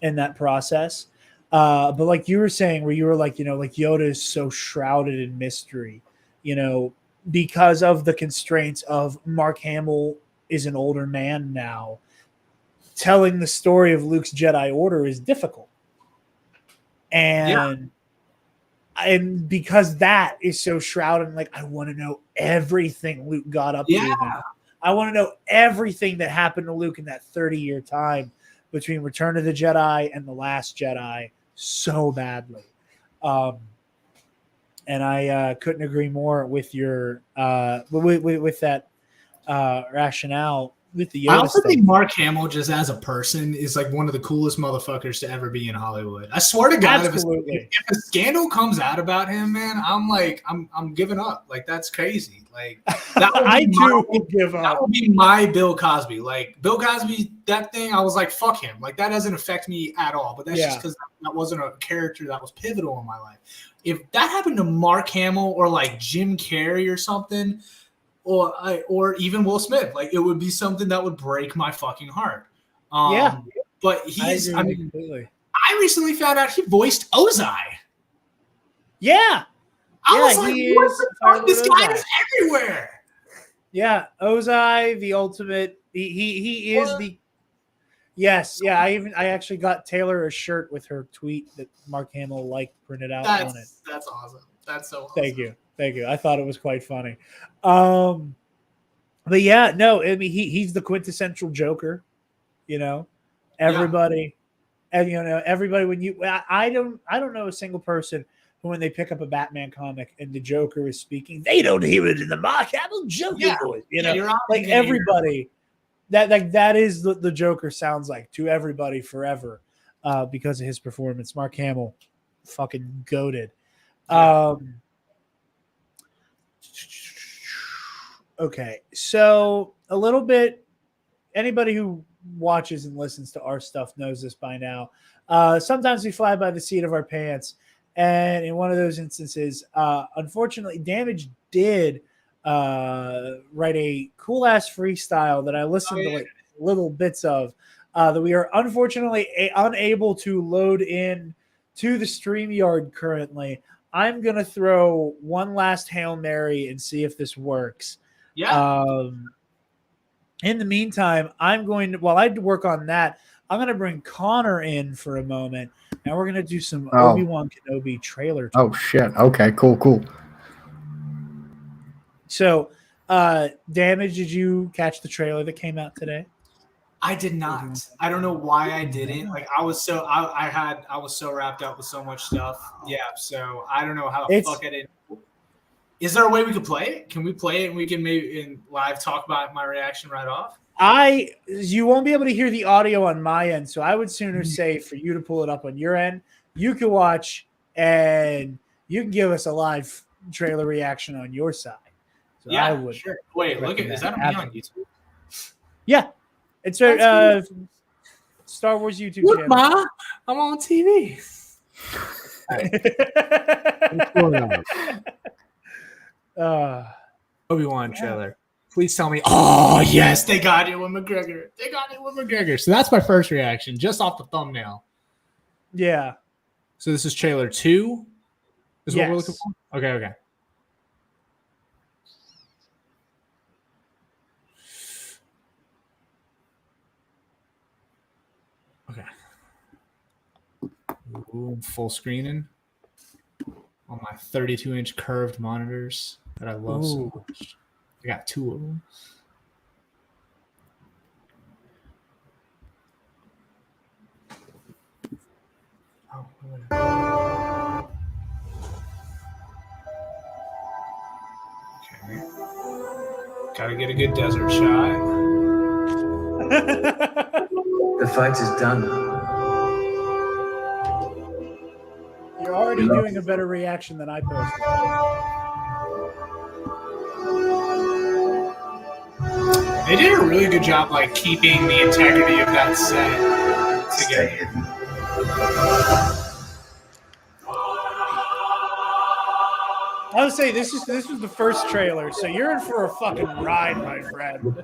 in that process. But like you were saying, where you were like, like Yoda is so shrouded in mystery, because of the constraints of Mark Hamill is an older man now. Telling the story of Luke's Jedi Order is difficult. And because that is so shrouded, like, I want to know everything Luke got up to. I want to know everything that happened to Luke in that 30-year time between Return of the Jedi and The Last Jedi so badly. And I couldn't agree more with your with that rationale. With the Yoda I also stuff. think Mark Hamill, just as a person, is like one of the coolest motherfuckers to ever be in Hollywood. I swear to God, if a scandal comes out about him, man, I'm like, I'm giving up. Like, that's crazy. Like, that would give up. That would be my Bill Cosby. Like, Bill Cosby, that thing, I was like, fuck him. Like, that doesn't affect me at all. But that's just because that wasn't a character that was pivotal in my life. If that happened to Mark Hamill or like Jim Carrey or something, or even Will Smith, like, it would be something that would break my fucking heart. But I recently found out he voiced Ozai. Yeah. I was like, what the fuck? This guy is everywhere. Yeah, Ozai, the ultimate. He is the. Yes, yeah. I actually got Taylor a shirt with her tweet that Mark Hamill printed out on it. That's awesome. That's so awesome. Thank you. I thought it was quite funny. But yeah, no, I mean he's the quintessential Joker. Everybody, and everybody. When I don't know a single person who, when they pick up a Batman comic and the Joker is speaking, they don't hear it in the Mark Hamill Joker voice. Like everybody. That is the Joker sounds like to everybody forever, because of his performance. Mark Hamill, fucking goated. Okay, so a little bit. Anybody who watches and listens to our stuff knows this by now. Sometimes we fly by the seat of our pants, and in one of those instances, unfortunately, Damage did write a cool ass freestyle that I listened to like little bits of that we are unfortunately unable to load in to the StreamYard currently. I'm going to throw one last Hail Mary and see if this works. Yeah. In the meantime, while I work on that, I'm going to bring Connor in for a moment, and we're going to do some Obi-Wan Kenobi trailer talk. Oh, shit. Okay, cool. So, Damage, did you catch the trailer that came out today? I did not. I don't know why I didn't. Like I was so wrapped up with so much stuff. Yeah. So I don't know how the fuck I didn't. Is there a way we could play it? Can we play it and we can maybe in live talk about my reaction right off? You won't be able to hear the audio on my end, so I would sooner say for you to pull it up on your end. You can watch and you can give us a live trailer reaction on your side. So yeah, I would. Sure. Wait, look at is that on YouTube? Yeah. It's Star Wars YouTube channel. Ma, I'm on TV. Obi-Wan trailer. Please tell me. Oh yes, they got it with McGregor. So that's my first reaction, just off the thumbnail. Yeah. So this is trailer 2. Is what we're looking for. Okay. Ooh, full screening on my 32-inch curved monitors that I love so much. I got 2 of them. Okay. Gotta get a good desert shot. The fight is done. You're already doing a better reaction than I posted. They did a really good job, like keeping the integrity of that set together. I would say this was the first trailer, so you're in for a fucking ride, my friend.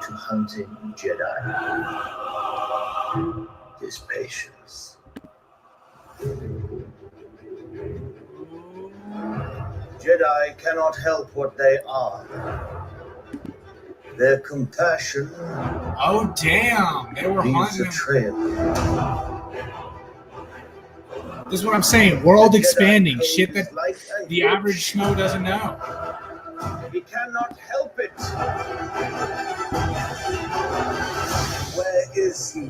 To hunting Jedi. His patience. Jedi cannot help what they are. Their compassion. Oh damn! They were leaves a hunting. trail. This is what I'm saying. World expanding. Shit that the average schmo doesn't know. He cannot help it. Where is he?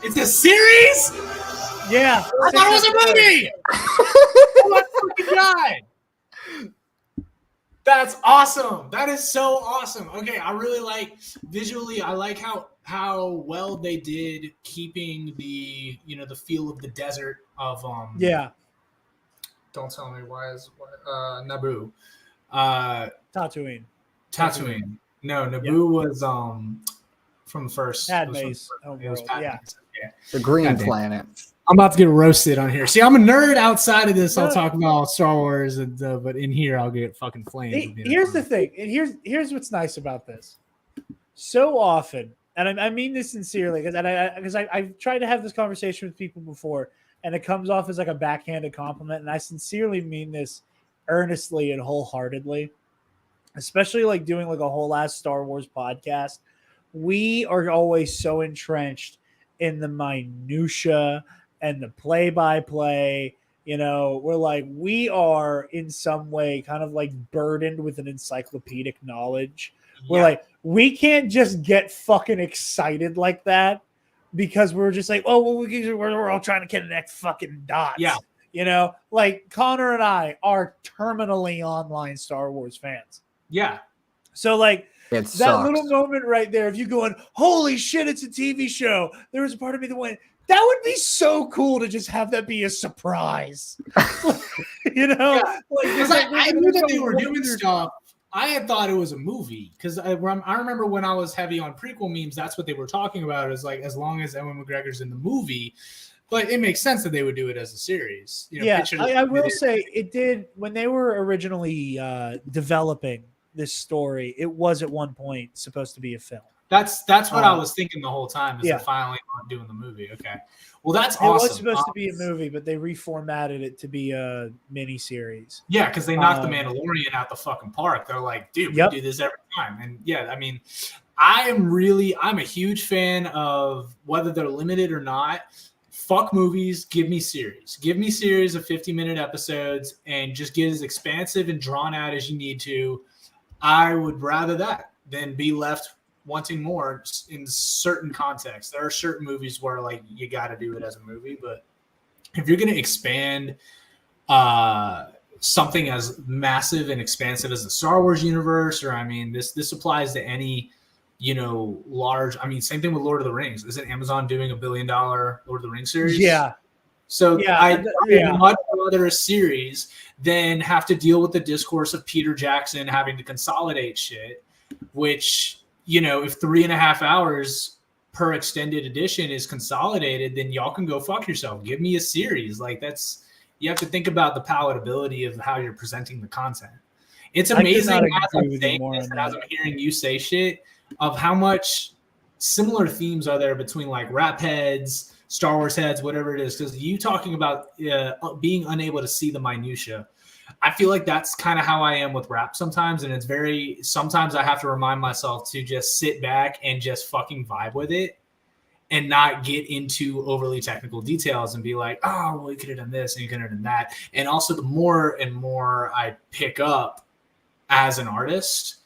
It's a series? Yeah. I thought it was a movie! Oh my fucking god! That's awesome. That is so awesome. Okay, I really like visually. I like how well they did keeping the the feel of the desert of Yeah. Don't tell me why is Naboo. Tatooine. No, Naboo was from the first. Padme's it was homeworld. Padme. Yeah. The green Goddamn. planet. I'm about to get roasted on here. See, I'm a nerd outside of this. I'll talk about Star Wars, but in here, I'll get fucking flames. Here's the thing, and here's what's nice about this. So often, and I mean this sincerely, because I've tried to have this conversation with people before, and it comes off as like a backhanded compliment, and I sincerely mean this earnestly and wholeheartedly. Especially like doing like a whole ass Star Wars podcast, we are always so entrenched in the minutia and the play-by-play. We're like, we are in some way kind of like burdened with an encyclopedic knowledge. We're like, we can't just get fucking excited like that because we're just like, oh, well, we're all trying to connect fucking dots. Yeah. Like Connor and I are terminally online Star Wars fans. Yeah. So like, It that sucks. little moment right there of you going, holy shit, it's a TV show. There was a part of me that went, That would be so cool to just have that be a surprise. You know, Yeah. Because I knew that they were doing stuff. I had thought it was a movie because I remember when I was heavy on prequel memes, that's what they were talking about. Is like as long as Ewan McGregor's in the movie, but it makes sense that they would do it as a series. You know, yeah, I will say it did when they were originally developing this story. It was at one point supposed to be a film. That's what I was thinking the whole time. Is they're finally not doing the movie? Okay, well that's awesome. It was supposed to be a movie, but they reformatted it to be a mini series. Yeah, because they knocked the Mandalorian out the fucking park. They're like, dude, we do this every time. And yeah, I mean, I'm a huge fan of whether they're limited or not. Fuck movies, give me series. Give me series of 50-minute episodes and just get as expansive and drawn out as you need to. I would rather that than be left wanting more in certain contexts. There are certain movies where like you got to do it as a movie, but if you're going to expand something as massive and expansive as the Star Wars universe, or I mean, this applies to any, you know, large. I mean, same thing with Lord of the Rings. Isn't Amazon doing $1 billion Lord of the Rings series? Yeah. So I would much rather a series than have to deal with the discourse of Peter Jackson having to consolidate shit, which, you know, if 3.5 hours per extended edition is consolidated, then y'all can go fuck yourself. Give me a series. Like you have to think about the palatability of how you're presenting the content. It's amazing as I'm saying this and as I'm hearing you say shit of how much similar themes are there between like rap heads, Star Wars heads, whatever it is. Because you talking about being unable to see the minutia. I feel like that's kind of how I am with rap sometimes. And sometimes I have to remind myself to just sit back and just fucking vibe with it and not get into overly technical details and be like, oh, well, you could have done this and you could have done that. And also the more and more I pick up as an artist,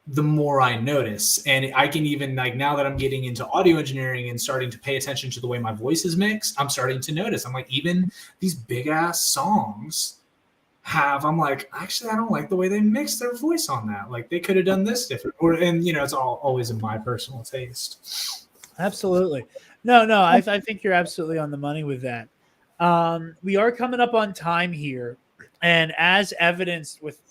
the more I notice. And I can even like, now that I'm getting into audio engineering and starting to pay attention to the way my voice is mixed, I'm starting to notice. I'm like, even these big ass songs I'm like, actually, I don't like the way they mix their voice on that. Like they could have done this different, and you know, it's always in my personal taste. Absolutely. No, I think you're absolutely on the money with that. We are coming up on time here, and as evidenced with,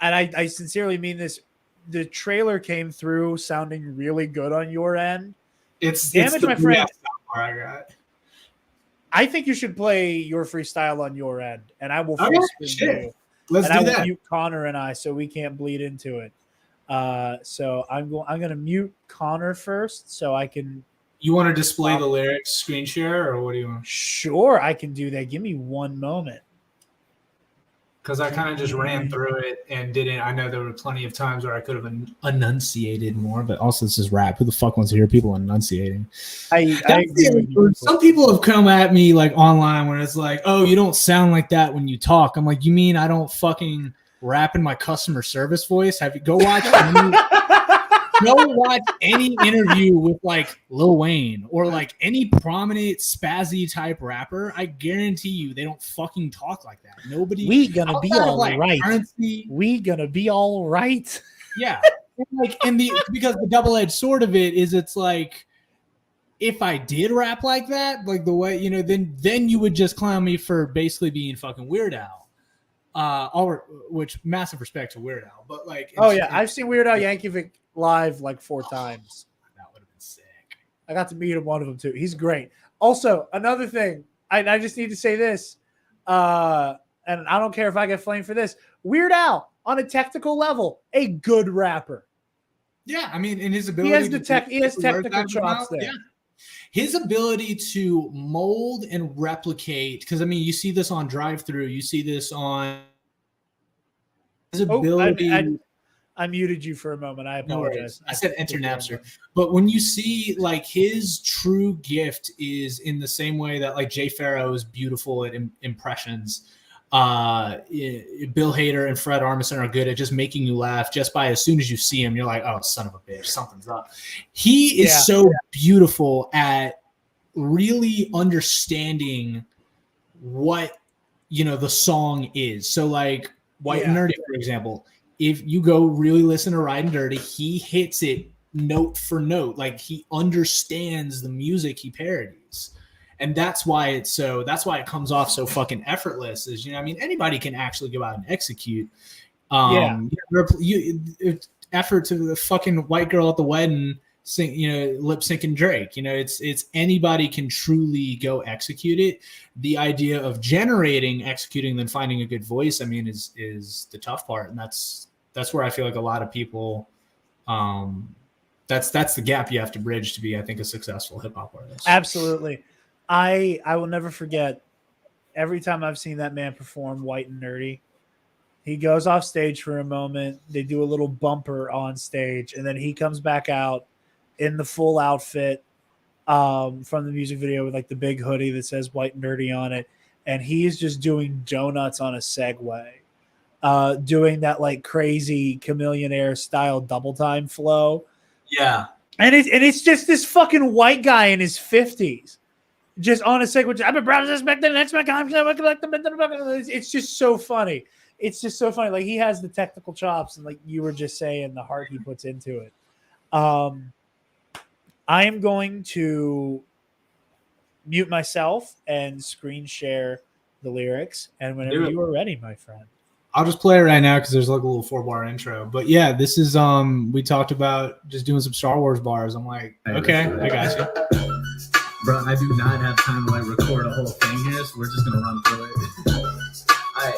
and I sincerely mean this, the trailer came through sounding really good on your end. It's my friend. I got. I think you should play your freestyle on your end, and I will full screen you. Let's do that. Mute Connor and I, so we can't bleed into it. So I'm going to mute Connor first, so I can. You want to display the lyrics, screen share, or what do you want? Sure, I can do that. Give me one moment. Because I kind of just ran through it and didn't. I know there were plenty of times where I could have enunciated more, but also this is rap. Who the fuck wants to hear people enunciating? I agree. Some people have come at me like online when it's like, "Oh, you don't sound like that when you talk." I'm like, "You mean I don't fucking rap in my customer service voice? Have you go watch any interview with like Lil Wayne or like any prominent spazzy type rapper? I guarantee you they don't fucking talk like that. Nobody. We gonna be all like right. Currency, we gonna be all right. Yeah, like because the double-edged sword of it is it's like if I did rap like that, like the way then you would just clown me for basically being fucking Weird Al. Which massive respect to Weird Al, but like I've seen Weird Al Yankovic live like 4 times. That would have been sick. I got to meet him, one of them too. He's great. Also, another thing, I just need to say this, and I don't care if I get flamed for this. Weird Al, on a technical level, a good rapper. Yeah, I mean, in his ability, he has technical chops there. Yeah. His ability to mold and replicate, because I mean, you see this on Drive-Thru, you see this on his ability. I muted you for a moment. I apologize. No, I said enter Napster. But when you see like his true gift is in the same way that like Jay Farrow is beautiful at impressions. Bill Hader and Fred Armisen are good at just making you laugh just by as soon as you see him, you're like, oh, son of a bitch, something's up. He is so beautiful at really understanding what, the song is. So like White and Nerdy, for example, if you go really listen to Riding Dirty, he hits it note for note. Like he understands the music he parodies. And that's why it comes off so fucking effortless. Is, anybody can actually go out and execute. Effort to the fucking white girl at the wedding sing, lip syncing Drake. It's anybody can truly go execute it. The idea of executing, then finding a good voice, is the tough part, and that's where I feel like a lot of people, that's the gap you have to bridge to be, I think, a successful hip hop artist. Absolutely. I will never forget every time I've seen that man perform White and Nerdy. He goes off stage for a moment. They do a little bumper on stage, and then he comes back out in the full outfit from the music video with like the big hoodie that says White and Nerdy on it. And he's just doing donuts on a Segway, doing that like crazy Chameleonaire style double time flow. Yeah. And it's just this fucking white guy in his 50s. Just on a Segway. I've been proud of this back then. That's my guy. It's just so funny. It's just so funny. Like, he has the technical chops, and like you were just saying, the heart he puts into it. I am going to mute myself and screen share the lyrics. And whenever you are ready, my friend. I'll just play it right now because there's like a little 4-bar intro. But yeah, this is we talked about just doing some Star Wars bars. I'm like, okay, I got you. Bro, I do not have time to like record a whole thing here, so we're just gonna run through it. Alright.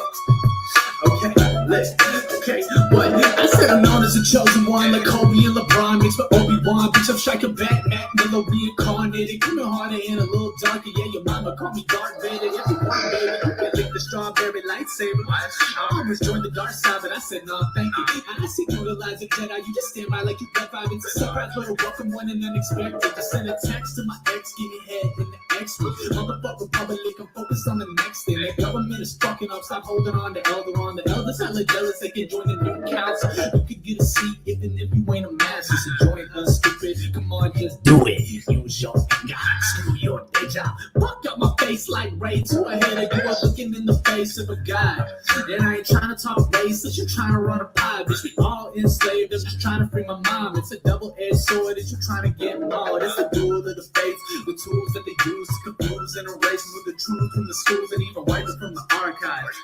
Okay, what? I said I'm known as a chosen one, like Kobe and LeBron mixed with Obi-Wan. Bitch, I'm striking back, Mac Miller reincarnated. Coming harder and a little darker, yeah, your mama call me Darth Vader. If you want, baby, you can lick the strawberry lightsaber. I almost joined the dark side, but I said no, thank you. And I see through the lies of Jedi, you just stand by like you got 5. It's a surprise, but a welcome one and unexpected. To send a text to my ex, give me head in the X-ray. Motherfucker, public, I'm focused on the next thing. The government is fucking up, stop holding on to Elder on. The elders hella jealous, they can join the new council. You could get a seat even if you ain't a master. So join us, stupid. Come on, just do it. Use your finger. Screw your day job. Fuck up my face like Ray to a head. You are looking in the face of a guy. And I ain't trying to talk racist. You're trying to run a pie. Bitch, we all enslaved. I'm just trying to free my mom. It's a double-edged sword that you're trying to get mauled. It's a duel of the fates. The tools that they use to confuse and erase with the truth from the schools and even wipe it from the archives.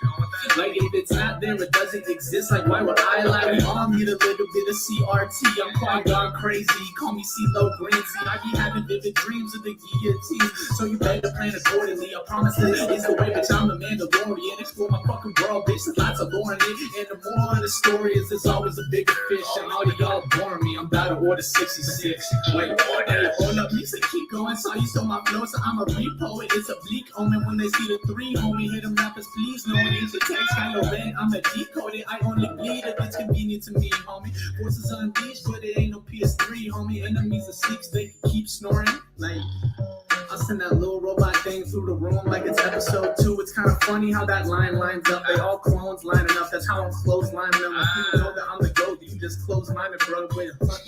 Like, if it's not there, it doesn't exist. Like, why would I lie? We all need a little bit of CRT. I'm quite gone crazy. Call me CeeLo Green. See, I be having vivid dreams of the guillotine. So you better plan accordingly. I promise that it's the way, bitch. I'm the Mandalorian. Explore my fucking world, bitch. There's lots of lore in it. And the moral of the story is there's always a bigger fish. And all of y'all bore me. I'm about to order 66. Wait, hey, hold up. Lisa, keep going. Saw you stole my flow, so I'm a repo it. It's a bleak omen when they see the 3, homie. Hit them rappers, please. No one use the text. Kylo Ren, I'm a decoded. I only bleed if it's convenient to me, homie. Forces unleashed, but it ain't no PS3, homie. Enemies are sleeps, they keep snoring. Like, I'll send that little robot thing through the room like it's episode 2. It's kind of funny how that line lines up. They all clones lining up. That's how I'm clotheslining them. If you know that I'm the GOAT, you just close-minded, bro. Wait a fuck.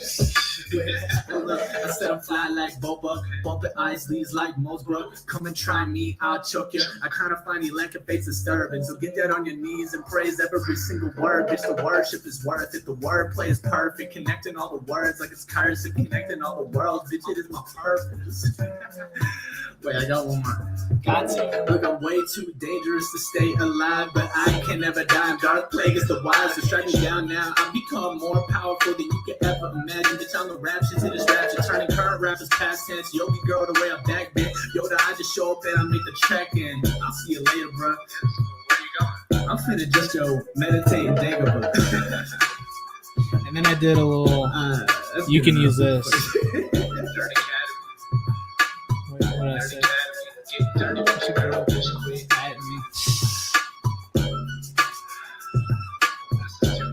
Look, I said I'm fly like Boba, bumping ice leaves like Mosbro. Come and try me, I'll choke you. I kind of find electric fates disturbing, so get that on your knees and praise every single word. Bitch, the worship is worth it. The wordplay is perfect, connecting all the words like it's cursive, connecting all the worlds. Bitch, it is my purpose. Wait, I got one more. Got to. Look, I'm way too dangerous to stay alive, but I can never die. Dark plague is the wise, so strike me down now. I've become more powerful than you could ever imagine. Bitch, I'm the rap shit to distraction, turning current rappers past tense. Yogi girl, the way I back bend. Yoda, I just show up and I make the track in. I'll see you later, bro. I'm finna just go meditate and Dagobah. And then I did a little. You can use this. What did I say?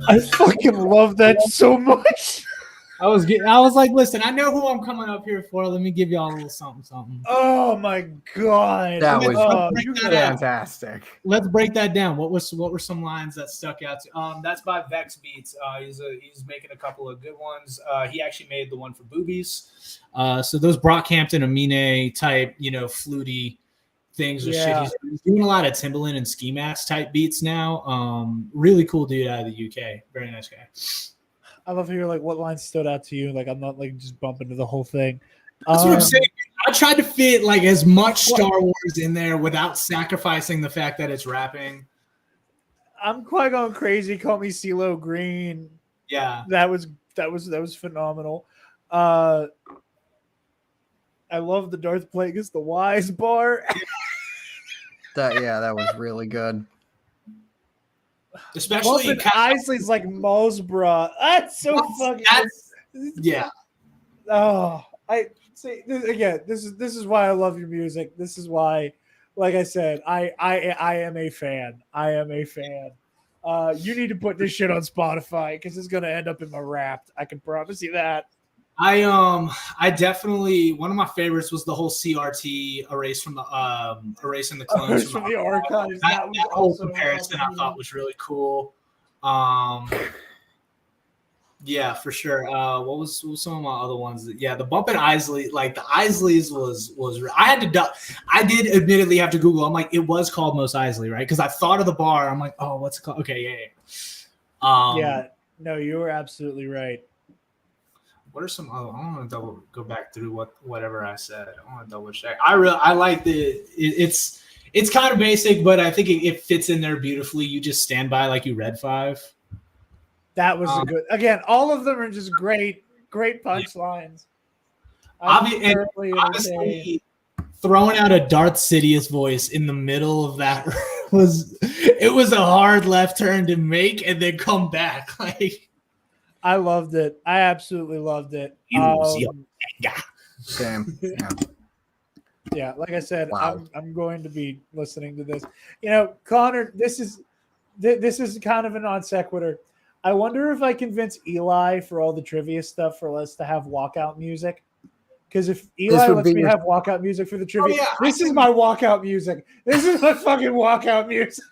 I fucking love that so much. I was like, listen, I know who I'm coming up here for. Let me give y'all a little something. Oh my god, That was fantastic. fantastic. Let's break that down. What were some lines that stuck out to? That's by Vex Beats. He's making a couple of good ones. He actually made the one for Boobies. So those Brockhampton Amine type, fluty things or shit. He's doing a lot of Timbaland and Ski Mask type beats now. Really cool dude out of the UK. Very nice guy. I love how you're like, what lines stood out to you? Like, I'm not like just bumping to the whole thing. That's what I'm saying. I tried to fit like as much Star Wars in there without sacrificing the fact that it's rapping. I'm quite going crazy. Call me CeeLo Green. Yeah. That was phenomenal. I love the Darth Plagueis the Wise bar. That was really good. Especially Isley's like Mosbra. That's so fucking. Yeah. Oh, I see. Again, this is why I love your music. This is why, like I said, I am a fan. I am a fan. You need to put this shit on Spotify because it's gonna end up in my Wrapped. I can promise you that. I definitely, one of my favorites was the whole CRT erasing the clones from the archives. That whole comparison I thought was really cool. Yeah, for sure. What was some of my other ones? Yeah, the Bump and Isley, like the Isleys was. I did admittedly have to Google. I'm like, it was called Mos Eisley, right? Because I thought of the bar. I'm like, oh, what's it called? Okay, yeah. Yeah, no, you were absolutely right. What are some other? I want to go back through whatever I said. I want to double check. I like it's kind of basic, but I think it fits in there beautifully. You just stand by like you read 5. That was a good. Again, all of them are just great punchlines. Honestly, throwing out a Darth Sidious voice in the middle of that was a hard left turn to make and then come back. Like, I loved it. I absolutely loved it. Same. Yeah. Yeah, like I said, Wow. I'm going to be listening to this. You know, Connor, this is kind of a non sequitur. I wonder if I convince Eli for all the trivia stuff for us to have walkout music. Because if Eli lets me have walkout music for the trivia, this is my walkout music. This is my fucking walkout music.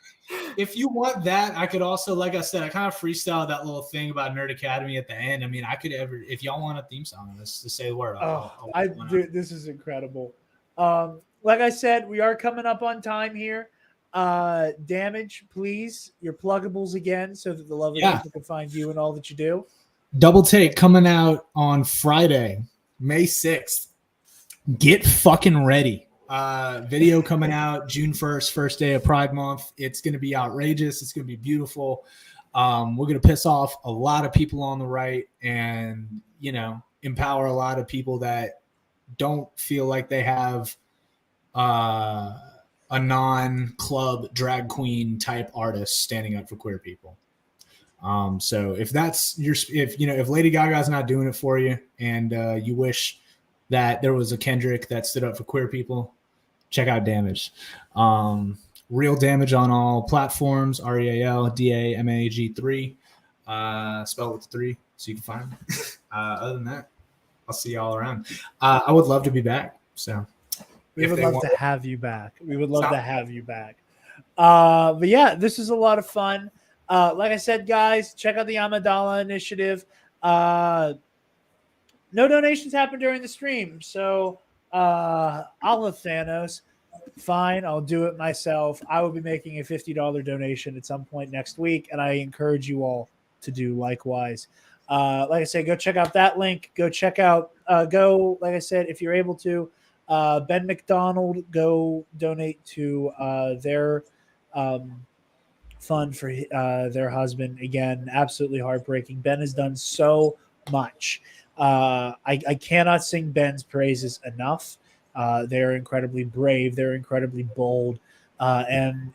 If you want that, I could also, like I said, I kind of freestyle that little thing about Nerd Academy at the end. I mean, I could if y'all want a theme song, let's just say the word. This is incredible. Like I said, we are coming up on time here. Damage, please, your pluggables again, so that the lovely people can find you and all that you do. Double Take coming out on Friday, May 6th. Get fucking ready. Video coming out June 1st, first day of Pride Month. It's going to be outrageous. It's going to be beautiful. We're going to piss off a lot of people on the right and, empower a lot of people that don't feel like they have a non-club drag queen type artist standing up for queer people. So if Lady Gaga's not doing it for you and you wish that there was a Kendrick that stood up for queer people, check out Damage. Real Damage on all platforms, RealDamag3, spelled with 3, so you can find me. Other than that, I'll see y'all around. I would love to be back. So we would love to have you back. But yeah, this is a lot of fun. Like I said, guys, check out the Amidala Initiative. No donations happened during the stream, so I'll have Thanos. Fine, I'll do it myself. I will be making a $50 donation at some point next week, and I encourage you all to do likewise. Like I said, go check out that link. Go check out, like I said, if you're able to, Ben McDonald, go donate to their fund for their husband. Again, absolutely heartbreaking. Ben has done so much. I cannot sing Ben's praises enough. They're incredibly brave. They're incredibly bold. And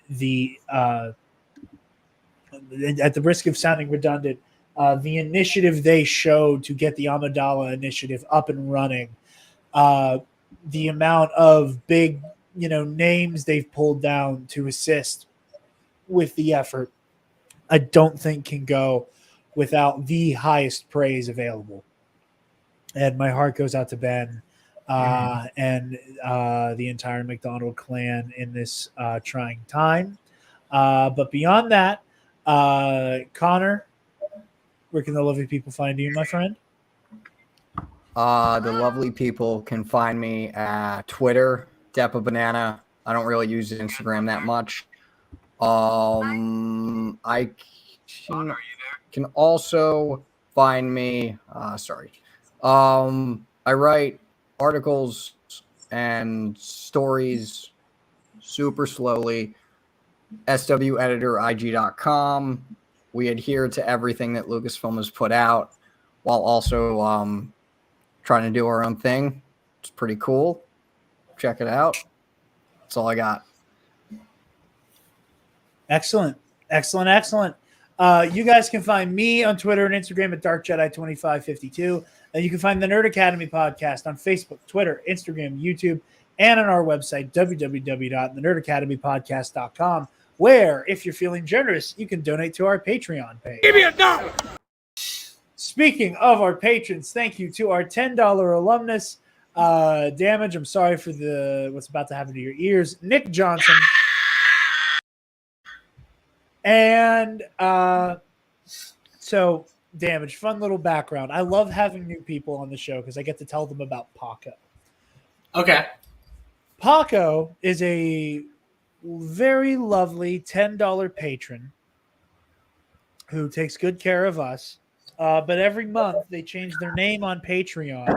at the risk of sounding redundant, the initiative they showed to get the Amidala Initiative up and running, the amount of big, names they've pulled down to assist with the effort, I don't think can go without the highest praise available. And my heart goes out to Ben and the entire McDonald clan in this trying time. But beyond that, Connor, where can the lovely people find you, my friend? The lovely people can find me at Twitter, Depa Banana. I don't really use Instagram that much. I can also find me. I write articles and stories super slowly. sweditor.ig.com. We adhere to everything that Lucasfilm has put out while also trying to do our own thing. It's pretty cool. Check it out. That's all I got. Excellent. You guys can find me on Twitter and Instagram at DarkJedi2552. And you can find the Nerd Academy podcast on Facebook, Twitter, Instagram, YouTube, and on our website, www.thenerdacademypodcast.com, where, if you're feeling generous, you can donate to our Patreon page. Give me $1. Speaking of our patrons, thank you to our $10 alumnus, Damage. I'm sorry for what's about to happen to your ears. Nick Johnson. And so, Damage, fun little background. I love having new people on the show because I get to tell them about Paco. Okay. Paco is a very lovely $10 patron who takes good care of us. But every month they change their name on Patreon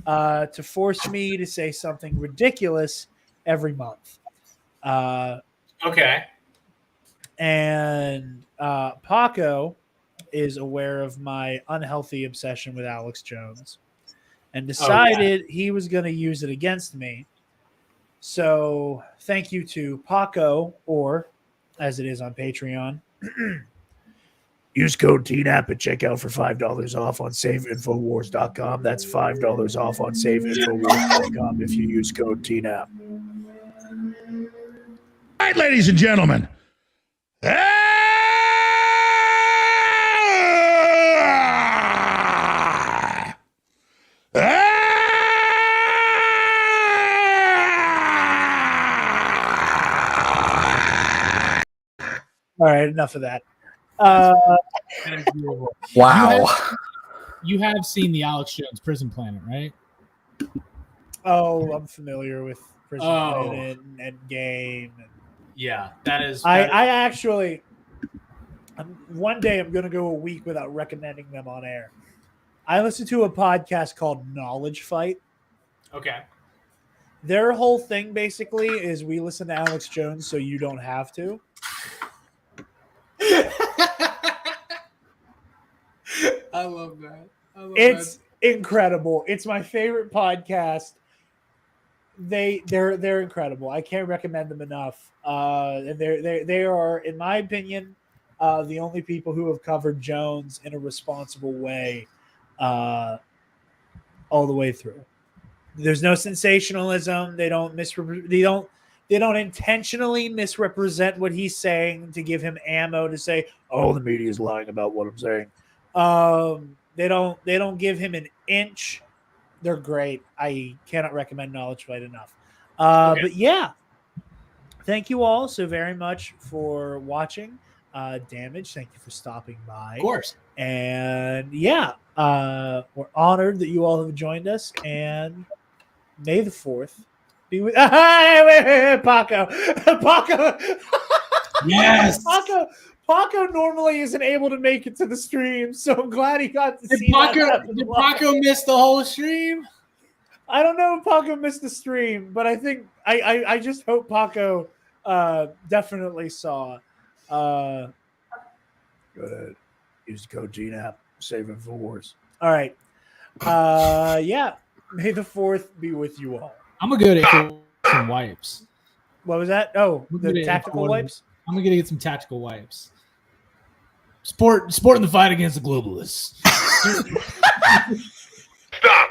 to force me to say something ridiculous every month. Okay. And Paco is aware of my unhealthy obsession with Alex Jones and decided he was going to use it against me. So thank you to Paco, or as it is on Patreon, use code TNAP at checkout for $5 off on SaveInfoWars.com. That's $5 off on SaveInfoWars.com if you use code TNAP. All right, ladies and gentlemen. All right, enough of that. Wow. You have seen the Alex Jones Prison Planet, right? Oh, I'm familiar with Prison Planet and Game. Yeah, that is. I actually, one day I'm going to go a week without recommending them on air. I listen to a podcast called Knowledge Fight. Okay. Their whole thing basically is we listen to Alex Jones so you don't have to. I love that. It's incredible. It's my favorite podcast. They're incredible. I can't recommend them enough. And they are, in my opinion, the only people who have covered Jones in a responsible way, all the way through. There's no sensationalism. They don't intentionally misrepresent what he's saying to give him ammo to say, "Oh, the media is lying about what I'm saying." They don't give him an inch. They're great. I cannot recommend Knowledge Fight enough. But yeah, thank you all so very much for watching. Damage, thank you for stopping by. Of course. And yeah, we're honored that you all have joined us. And May the 4th be with Paco. Paco. Yes. Paco normally isn't able to make it to the stream, so I'm glad he got to see that. Did Paco miss the whole stream? I don't know if Paco missed the stream, but I think I just hope Paco definitely saw. Go ahead. Use the code GNAP. Save Infowars. All right. Yeah. May the 4th be with you all. I'm going to go to some wipes. What was that? Oh, the tactical wipes? I'm going to get some tactical wipes. Supporting the fight against the globalists. Stop.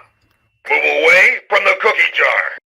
Move away from the cookie jar.